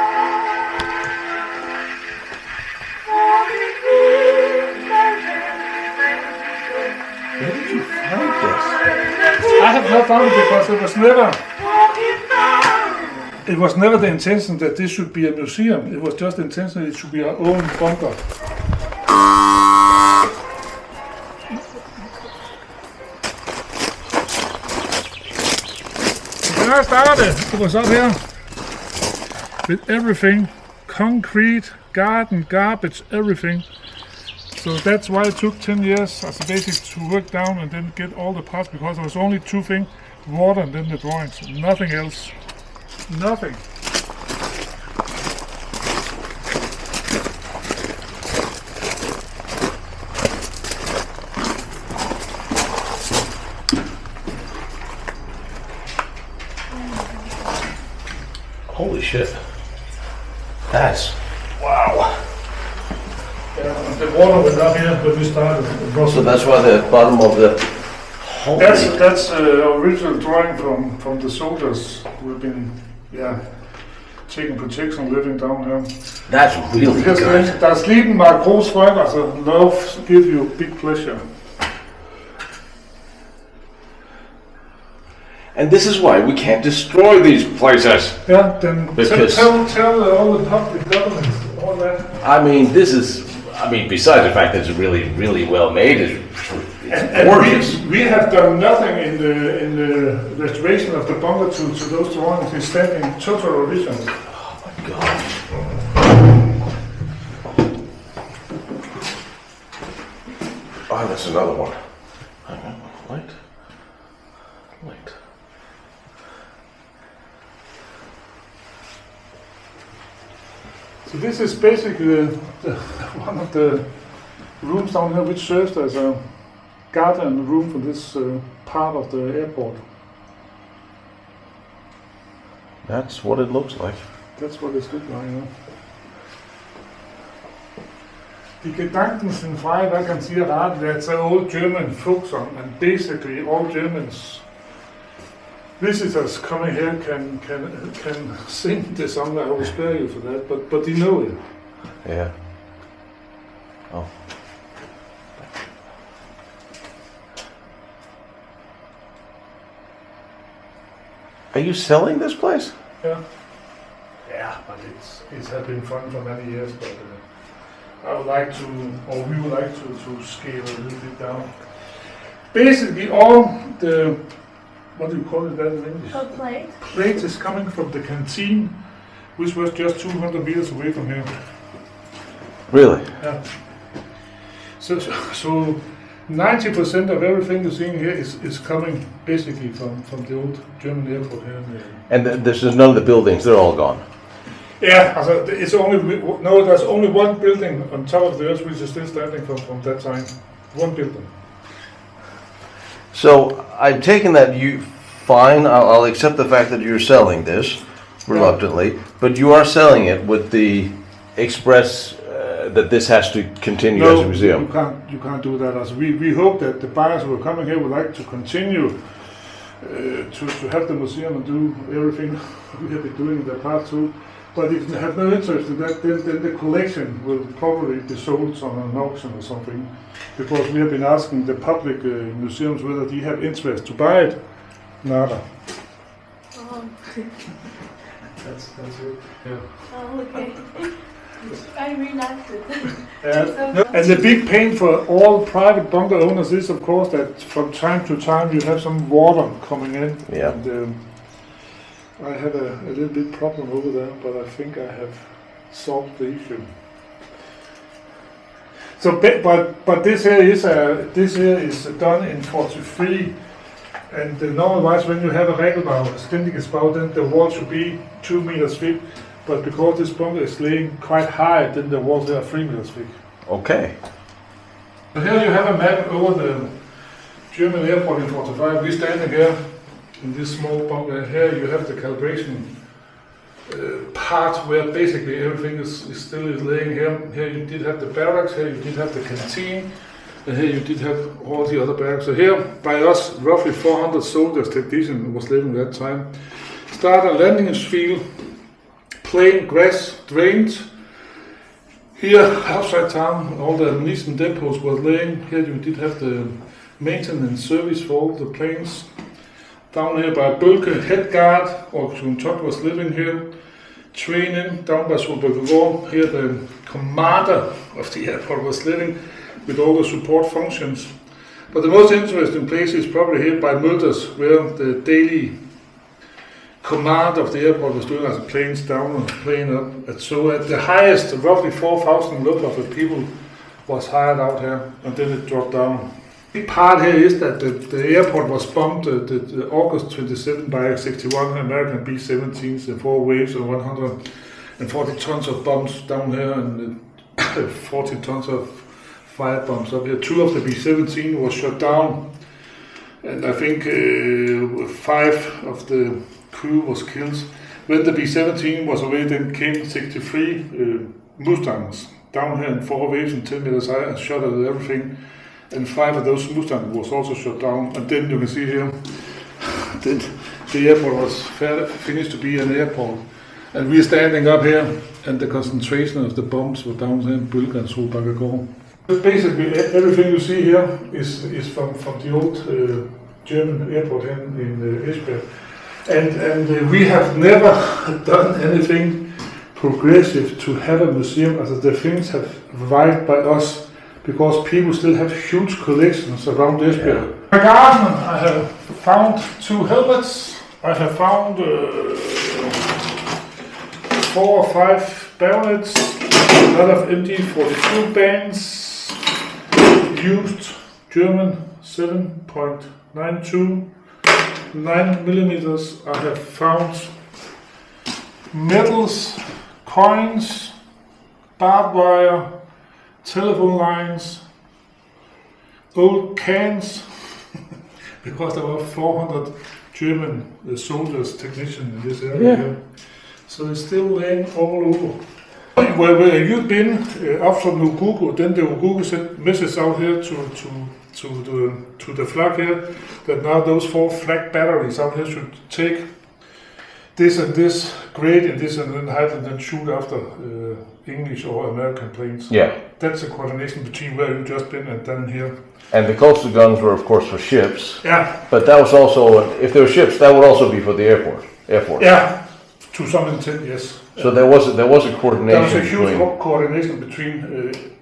Where did you find this? I have not found it because it was never the intention that this should be a museum. It was just the intention that it should be our own bunker. When I started, it was up here with everything, concrete, garden, garbage, everything. So that's why it took 10 years as a basic to work down and then get all the parts, because there was only 2 things, water and then the drawings, nothing else. Nothing. Holy shit. That's, wow. Yeah, the water went up here when we started. So that's why the bottom of the, holy, That's original drawing from the soldiers who've been, taking protection living down here. that's really Because good. das Leben mag groß freuen, also love give you big pleasure. And this is why we can't destroy these places. Yeah, then Because- tell all the public governments, all that. I mean, this is, besides the fact that it's really, really well made, it's And gorgeous. we have done nothing in the restoration of the bunker to those drawings. It's standing total original. God. Oh, that's another one. Hang on, light. So this is basically one of the rooms down here which serves as a garden room for this part of the airport. That's what it looks like. That's what it's looking like, yeah. Die Gedanken sind frei, wer kann sie erraten? That's an old German folk song, and basically all Germans visitors coming here can sing the song. I will spare you for that, but you know it. Yeah. Oh. Are you selling this place? Yeah. Yeah, but it's have been fun for many years, but I would like to, or we would like to scale a little bit down. Basically, all the, what do you call it that in English? A plate. Plate is coming from the canteen, which was just 200 meters away from here. Really? Yeah. So 90% of everything you're seeing here is coming basically from the old German airport here. And this is none of the buildings, they're all gone. Yeah, also it's only there's only one building on top of the earth which is still standing from that time. One building. So I'm taking that I'll accept the fact that you're selling this reluctantly, but you are selling it with the express that this has to continue as a museum. You can't do that. As we hope that the buyers who are coming here would like to continue to have the museum and do everything we have been doing in the past too. But if they have no interest in that, then the collection will probably be sold on an auction or something. Because we have been asking the public museums whether they have interest to buy it. Nada. Oh, That's it. Yeah. oh okay. I realized it. And the big pain for all private bunker owners is, of course, that from time to time you have some water coming in. Yeah. And, I had a little bit problem over there, but I think I have solved the issue. So, but this here is done in 43, and normally when you have a 𝐟𝐨𝐫𝐞𝐿BT&x, then the wall should be 2 meters thick. But because this bunker is laying quite high, then the walls are 3 meters thick. Okay. So here you have a map over the German airport in 45. We're standing here in this small bunker. Here you have the calibration part where basically everything is still laying here. Here you did have the barracks, here you did have the canteen, and here you did have all the other barracks. So here by us, roughly 400 soldiers, technicians was living at that time. Start and landing field, plain grass drained. Here outside town, all the ammunition depots were laying. Here you did have the maintenance service for all the planes. Down here by Bølke, head guard, or 𝐿BT&x was living here. Training down by 𝐿BT&x. Here the commander of the airport was living with all the support functions. But the most interesting place is probably here by Mulders, where the daily command of the airport was doing as the planes down and plane up. And so at the highest, roughly 4,000 look of the people was hired out here, and then it dropped down. The big part here is that the airport was bombed the August 27 by 61 American B-17s in 4 waves of 140 tons of bombs down here and 40 tons of fire bombs up here. 2 of the B-17 was shot down, and I think 5 of the crew was killed. when the B-17 was away, then came 63 Mustangs down here in 4 waves and 10 meters high and shot at everything. And 5 of those Mustangs was also shot down. And then you can see here that the airport was finished to be an airport. And we're standing up here, and the concentration of the bombs were down there in Bølge and 𝐿BT&x. Basically, everything you see here is from the old German airport here in 𝐿BT&x. And we have never done anything progressive to have a museum, as the things have arrived by us, because people still have huge collections around 𝐿BT&x. In my garden, I have found 2 helmets. I have found 4 or 5 bayonets, a lot of MG42 bands, used German 7.92 9mm. I have found medals, coins, barbed wire, telephone lines, old cans, because there were 400 German soldiers, technicians in this area here. So it's still laying all over. Where you've been up from 𝐬𝐵𝐾𝐭, then the 𝐬𝐵𝐾𝐭 sent message out here to the flag here that now those 4 flag batteries out here should take this and this grade and this and then height and then shoot after English or American planes. Yeah. That's a coordination between where you've just been and then here. And the coastal guns were, of course, for ships. Yeah. But that was also, if there were ships, that would also be for the Air Force. Yeah. To some extent, yes. So there was a coordination. There was a huge between, coordination between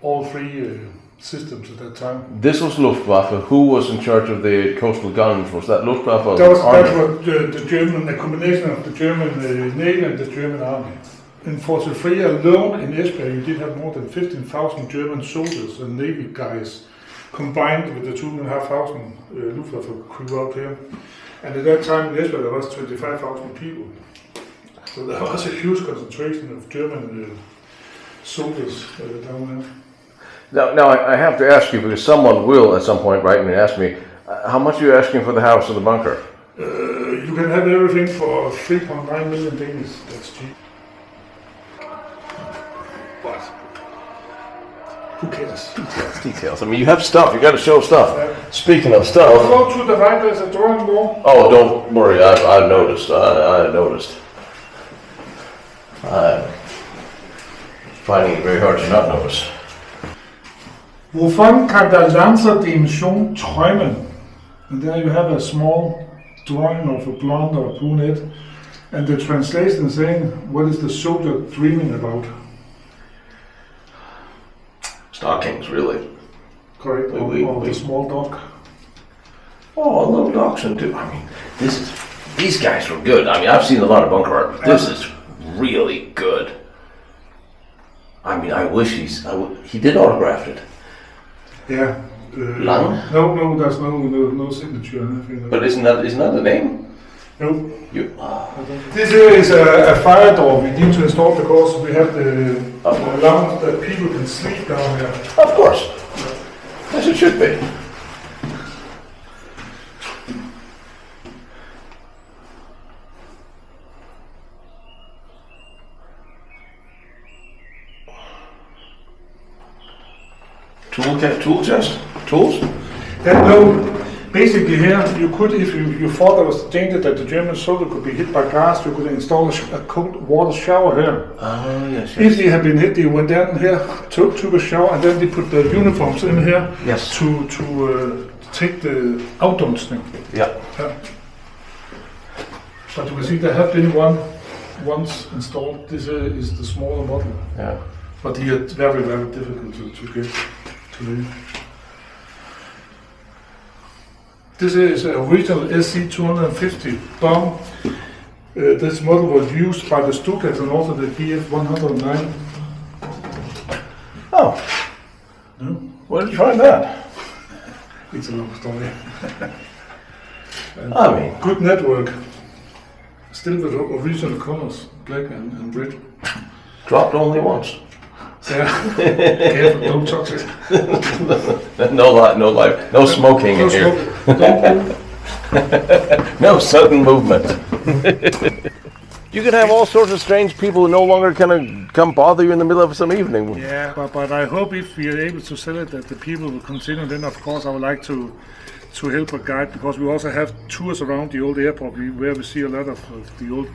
all 3 systems at that time. This was Luftwaffe. Who was in charge of the coastal guns? Was that Luftwaffe or That was Army? the German, a combination of the German Navy and the German Army. In 43 alone in 𝐿BT&x, you did have more than 15,000 German soldiers and Navy guys combined with the 2,500 Luftwaffe crew out here. And at that time in 𝐿BT&x there was 25,000 people. So there was a huge concentration of German soldiers down there. Now I have to ask you, because someone will at some point write me and ask me, how much are you asking for the house or the bunker? You can have everything for 3.9 million Danish. That's cheap. But who cares? Details. I mean, you have stuff. You got to show stuff. Speaking of stuff. Go to the right. There's a drawing board. Oh, don't worry. I noticed. I noticed. I'm finding it very hard to not notice. Hvorfor kan der 𝐿BT&x träumen? And there you have a small drawing of a blonde or brunette, and the translation is saying, what is the soldier dreaming about? Stockings, really. Correct, or the small dog. Oh, a little dachshund too. I mean, these guys were good. I mean, I've seen a lot of bunker art, but this is really good. I mean, I wish he did autograph it. Yeah. Lang? No, there's no signature or anything. But isn't that the name? No. This is a fire door we need to install because we have the lounge that people can sleep down here. Of course. As it should be. Tool chest? Tools? No. Basically here, you could, if you thought there was danger that the German soldier could be hit by gas, you could install a cold water shower here. Oh, yes. If they had been hit, they went down here, took a shower, and then they put the uniforms in here to take the 𝐿BT&x. Yeah. But you can see there have been one once installed. This is the smaller model. Yeah. But here it's very, very difficult to get to live. This is a original SC-250 bomb. This model was used by the Stukas and also the Bf-109. Oh. No? Where did you find that? It's a long story. I mean, good network. Still with original colors, black and red. dropped only once. Yeah. Careful, don't touch it. No life, no smoking in here. Don't move. No sudden movement. You could have all sorts of strange people who no longer can come bother you in the middle of some evening. Yeah, but I hope if we are able to sell it, that the people will continue. Then, of course, I would like to help a guide, because we also have tours around the old airport where we see a lot of the old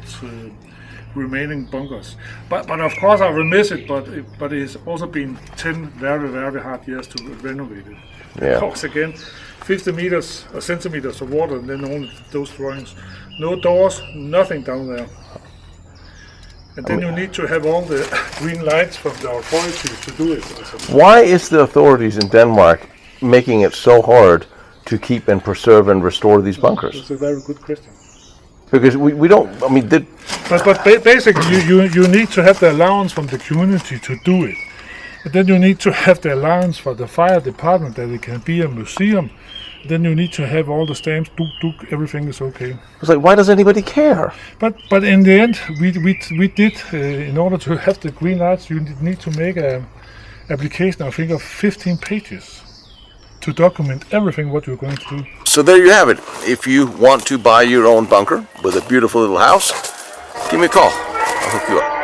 remaining bunkers. But of course, I will miss it. But it has also been 10 very, very hard years to renovate it. Yeah. Because again, 50 meters or centimeters of water, and then only those drawings. No doors, nothing down there. And then you need to have all the green lights from the authorities to do it. Why is the authorities in Denmark making it so hard to keep and preserve and restore these bunkers? That's a very good question. Because we don't, I mean, Basically, you need to have the allowance from the community to do it. But then you need to have the allowance for the fire department that it can be a museum. Then you need to have all the stamps, everything is okay. It's like, why does anybody care? But in the end, we did, in order to have the green lights, you need to make an application, I think, of 15 pages to document everything what you're going to do. So there you have it. If you want to buy your own bunker with a beautiful little house, give me a call. I'll hook you up.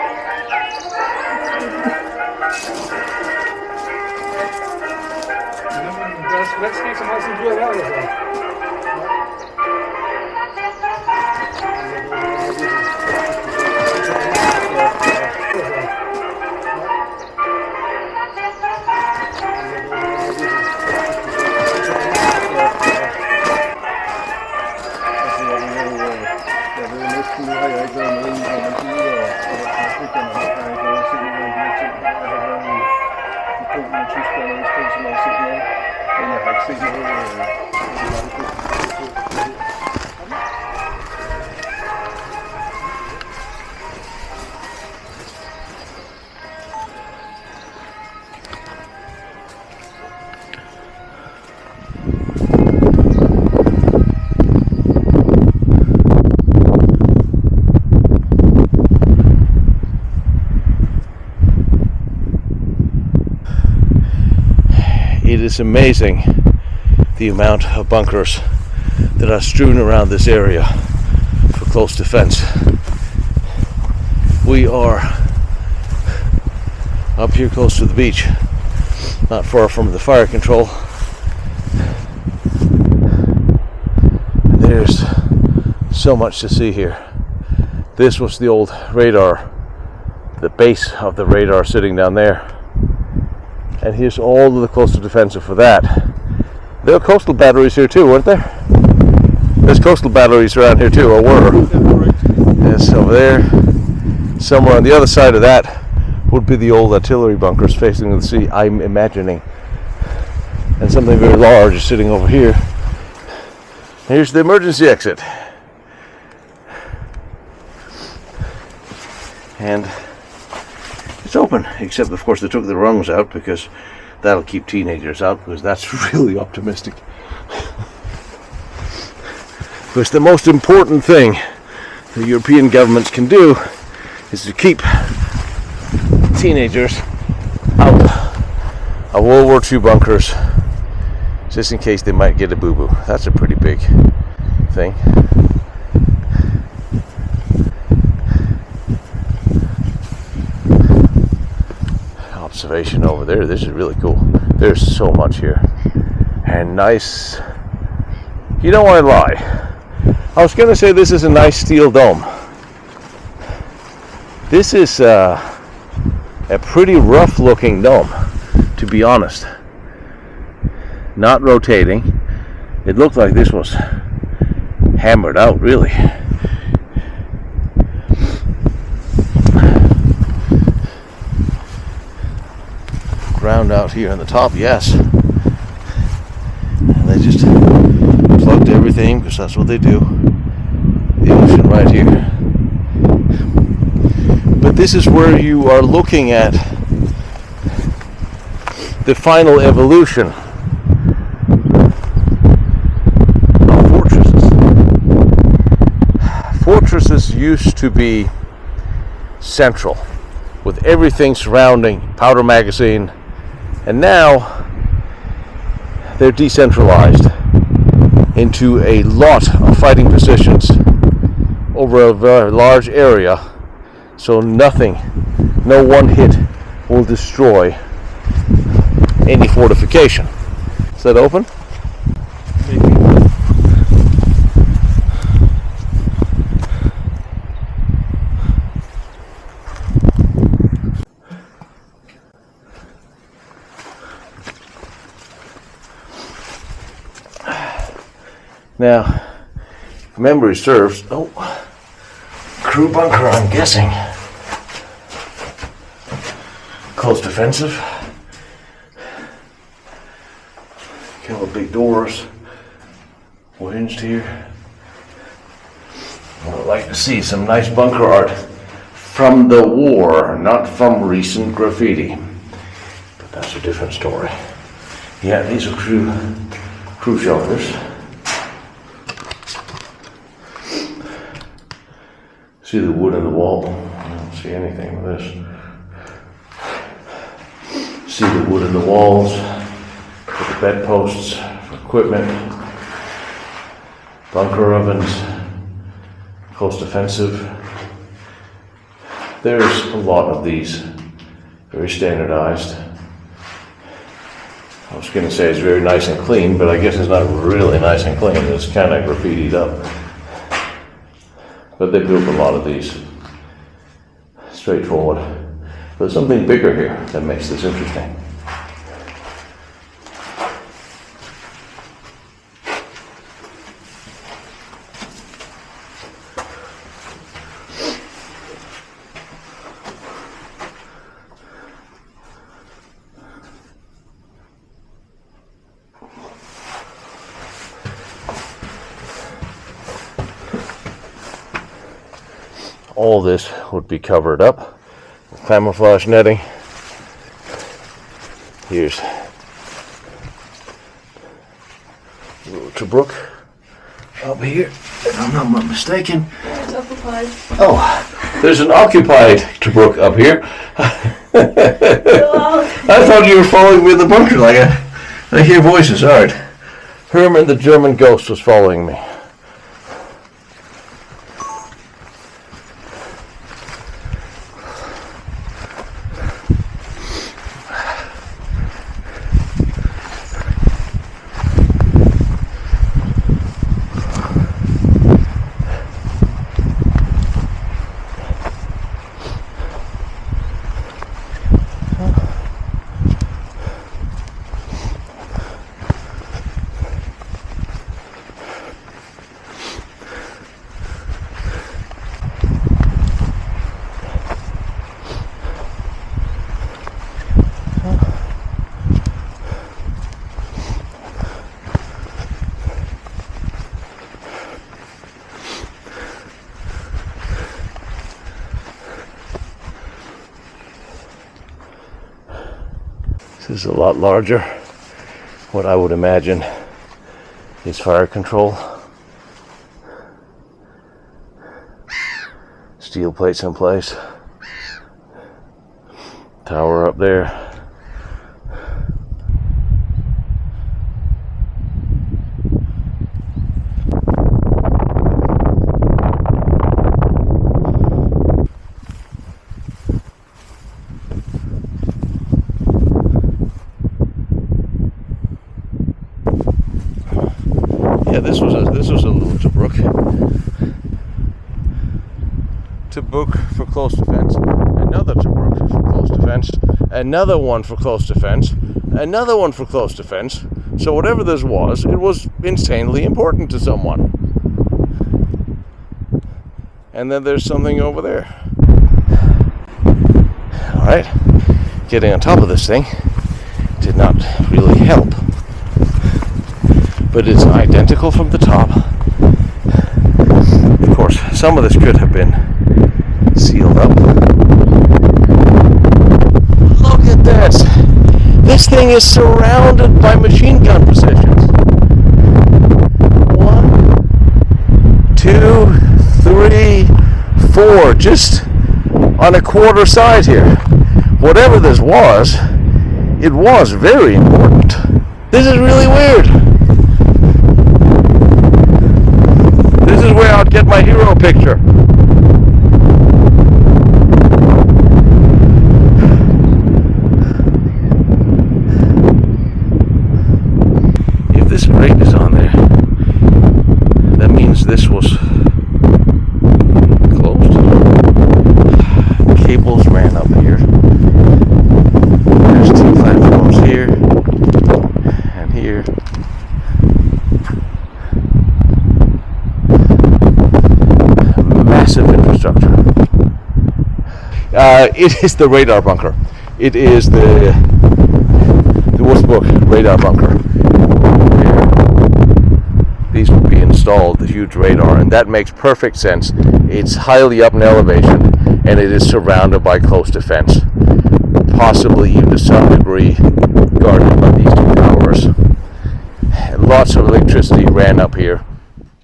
Let's make some nice and good out of it. It is amazing the amount of bunkers that are strewn around this area for close defense. We are up here close to the beach, not far from the fire control. There's so much to see here. This was the old radar, the base of the radar sitting down there. And here's all of the coastal defensive for that. There are coastal batteries here too, weren't there? There's coastal batteries around here too, or were. Yes, over there. Somewhere on the other side of that would be the old artillery bunkers facing the sea, I'm imagining. And something very large is sitting over here. Here's the emergency exit. And it's open, except of course they took the rungs out because that'll keep teenagers out, because that's really optimistic. Because the most important thing the European governments can do is to keep teenagers out of World War II bunkers, just in case they might get a boo-boo. That's a pretty big thing. Observation over there. This is really cool. There's so much here, and nice. You know, I lie. I was going to say this is a nice steel dome. This is a pretty rough looking dome, to be honest. Not rotating. It looked like this was hammered out, really. Ground out here on the top, yes. And they just plugged everything, because that's what they do. The ocean right here. But this is where you are looking at the final evolution of fortresses. Fortresses used to be central, with everything surrounding powder magazine, and now they're decentralized into a lot of fighting positions over a very large area, so nothing, no one hit will destroy any fortification. Is that open? Now, if memory serves, crew bunker, I'm guessing. Close defensive. Couple of big doors. We're hinged here. I would like to see some nice bunker art from the war, not from recent graffiti. But that's a different story. Yeah, these are crew shelters. See the wood in the wall? I don't see anything with this. See the wood in the walls, for the bedposts, for equipment, bunker ovens, close defensive. There's a lot of these, very standardized. I was going to say it's very nice and clean, but I guess it's not really nice and clean. It's kind of graffitied up. But they built a lot of these. Straightforward. There's something bigger here that makes this interesting. All this would be covered up with camouflage netting. Here's Tobruk up here, if I'm not mistaken. It's occupied. Oh, there's an occupied Tobruk up here. I thought you were following me in the bunker. Like I hear voices. All right, Herman the German ghost was following me. This is a lot larger. What I would imagine is fire control. Steel plates in place. Tower up there. Yeah, this was a little Tobruk. Tobruk for close defense. Another Tobruk for close defense. Another one for close defense. Another one for close defense. So whatever this was, it was insanely important to someone. And then there's something over there. All right, getting on top of this thing did not really help. But it's identical from the top. Of course, some of this could have been sealed up. Look at this! This thing is surrounded by machine gun positions. 1, 2, 3, 4, just on a quarter side here. Whatever this was, it was very important. This is really weird. This is where I'd get my my hero picture. If this grate is on there, that means this was closed. Cables ran up here. There's two platforms here and here. Massive infrastructure. It is the radar bunker. It is the Westbrook radar bunker. These would be installed, the huge radar, and that makes perfect sense. It's highly up in elevation, and it is surrounded by close defense, possibly even to some degree guarded by these two towers. Lots of electricity ran up here.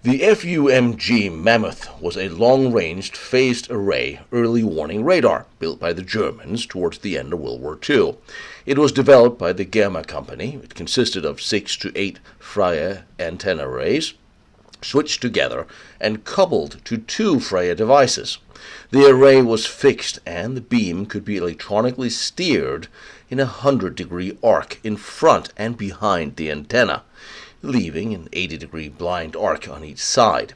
The FUMG Mammoth was a long-ranged phased array early warning radar built by the Germans towards the end of World War II. It was developed by the Gamma Company. It consisted of 6 to 8 Freya antenna arrays, switched together and coupled to 2 Freya devices. The array was fixed and the beam could be electronically steered in a 100-degree arc in front and behind the antenna, leaving an 80-degree blind arc on each side.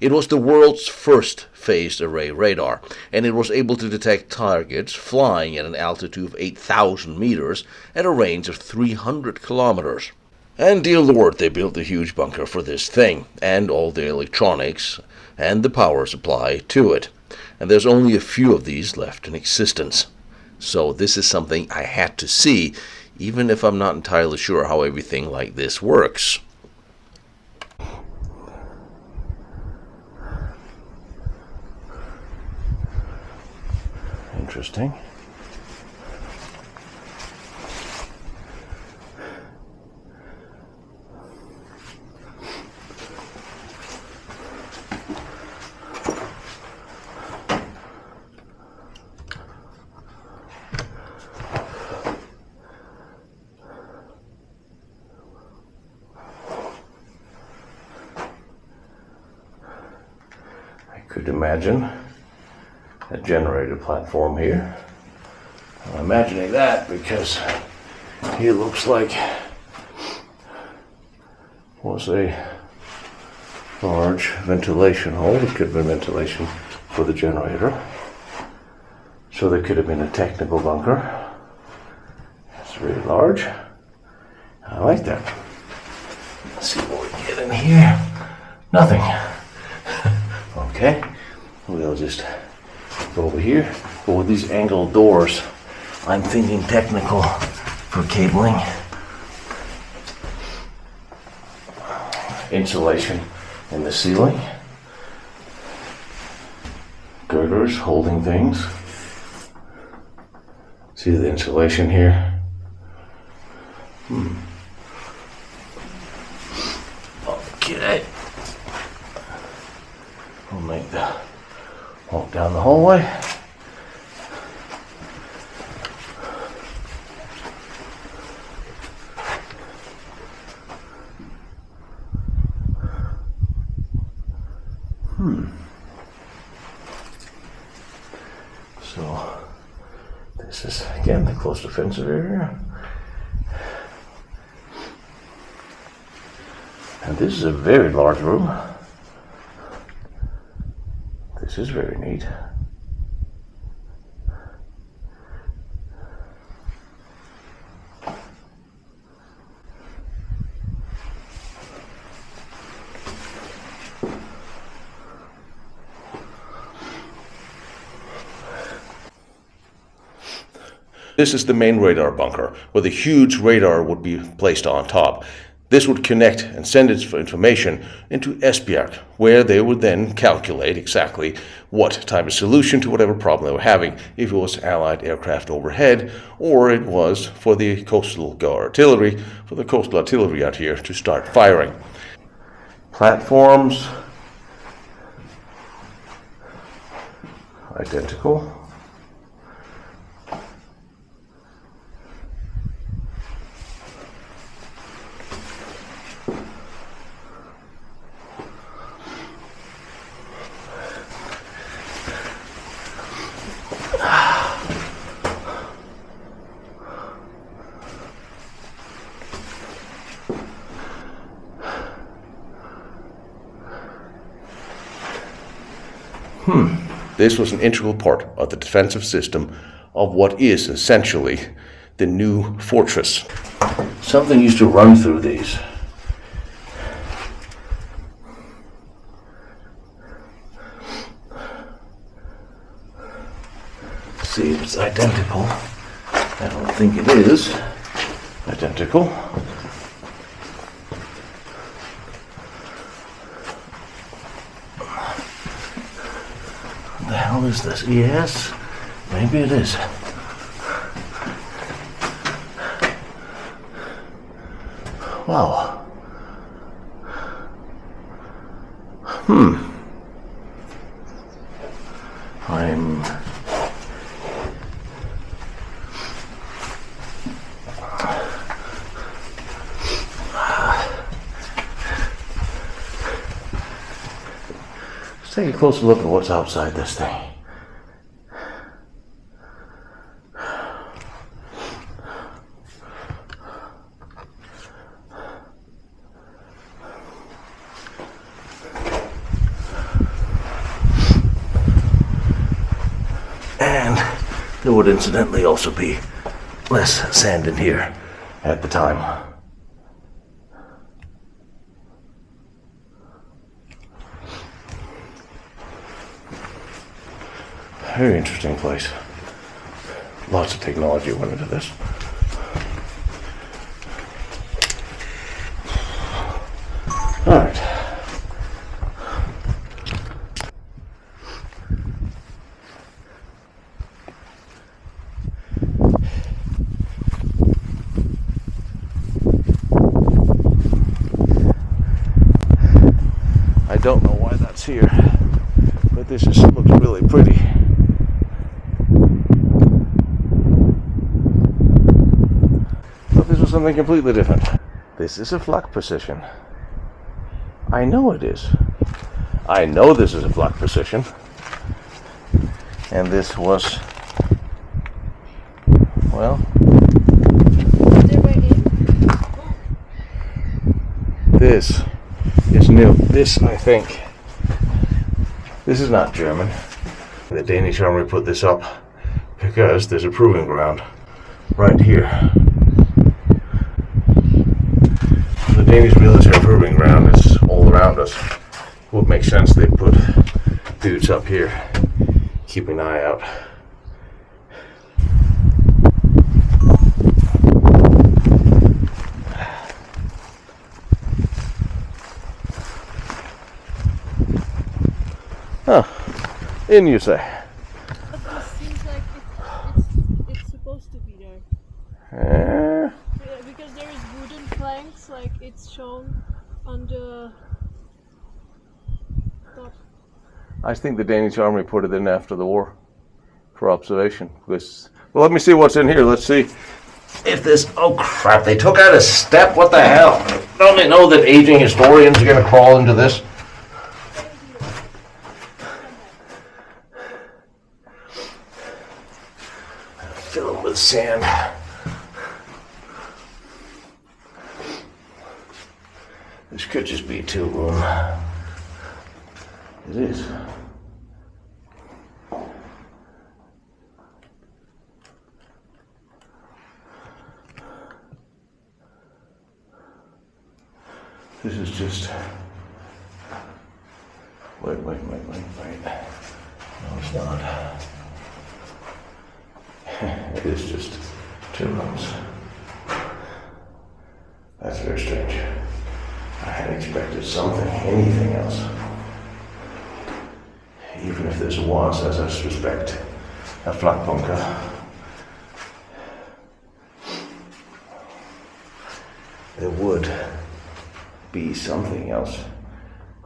It was the world's first phased array radar, and it was able to detect targets flying at an altitude of 8,000 meters at a range of 300 kilometers. And dear Lord, they built a huge bunker for this thing, and all the electronics and the power supply to it. And there's only a few of these left in existence. So this is something I had to see, even if I'm not entirely sure how everything like this works. Interesting. I could imagine a generator platform here. I'm imagining that because it looks like was a large ventilation hole. It could have been ventilation for the generator. So there could have been a technical bunker. It's very large. I like that. Let's see what we get in here. Nothing. Okay. We'll just go over here. But with these angled doors, I'm thinking technical for cabling. Insulation in the ceiling. Girders holding things. See the insulation here? Okay. We'll make the walk down the hallway. So this is again the close defensive area. And this is a very large room. This is very neat. This is the main radar bunker, where the huge radar would be placed on top. This would connect and send its information into 𝐟𝐨𝐫𝐿, where they would then calculate exactly what type of solution to whatever problem they were having, if it was Allied aircraft overhead, or it was for the coastal artillery, out here to start firing. Platforms, identical. This was an integral part of the defensive system of what is essentially the new fortress. Something used to run through these. See if it's identical. I don't think it is identical. What the hell is this? Yes, maybe it is. Wow. I'm let's take a closer look at what's outside this thing. There would incidentally also be less sand in here at the time. Very interesting place. Lots of technology went into this. All right. I don't know why that's here, but this just looks really pretty. But this was something completely different. This is a flak position. I know it is. I know this is a flak position. And this was, well, this is new. This, I think, this is not German. The Danish army put this up because there's a proving ground right here. The Danish military proving ground is all around us. It would make sense they put dudes up here, keep an eye out. Huh. In you say. But this seems like it's supposed to be there. Yeah, because there is wooden planks, like it's shown on the top. I think the Danish army put it in after the war for observation. Because, well, let me see what's in here. Let's see if this. Oh crap! They took out a step. What the hell? Don't they know that aging historians are going to crawl into this? Fill them with sand. This could just be a 2-room. It is. This is just. Wait. No, it's not. It is just 2 rooms. That's very strange. I had expected something, anything else. Even if this was, as I suspect, a flak bunker. There would be something else,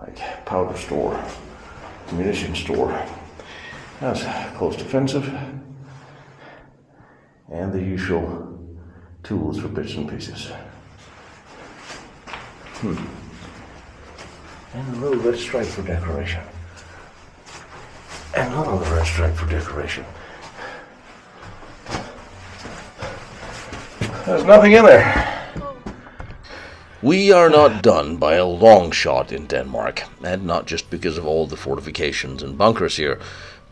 like powder store, munition store. That's close defensive. And the usual tools for bits and pieces. And a little red stripe for decoration. And another red stripe for decoration. There's nothing in there. We are not done by a long shot in Denmark, and not just because of all the fortifications and bunkers here,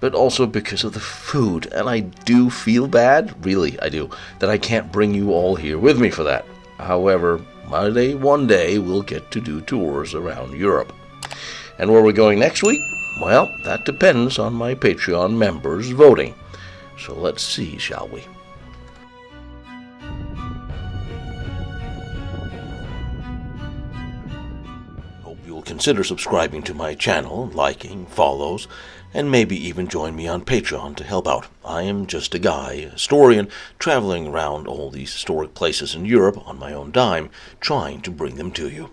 but also because of the food, and I do feel bad, really I do, that I can't bring you all here with me for that. However, one day we'll get to do tours around Europe. And where we're going next week? Well, that depends on my Patreon members voting. So let's see, shall we? Hope you'll consider subscribing to my channel, liking, follows, and maybe even join me on Patreon to help out. I am just a guy, a historian, traveling around all these historic places in Europe on my own dime, trying to bring them to you.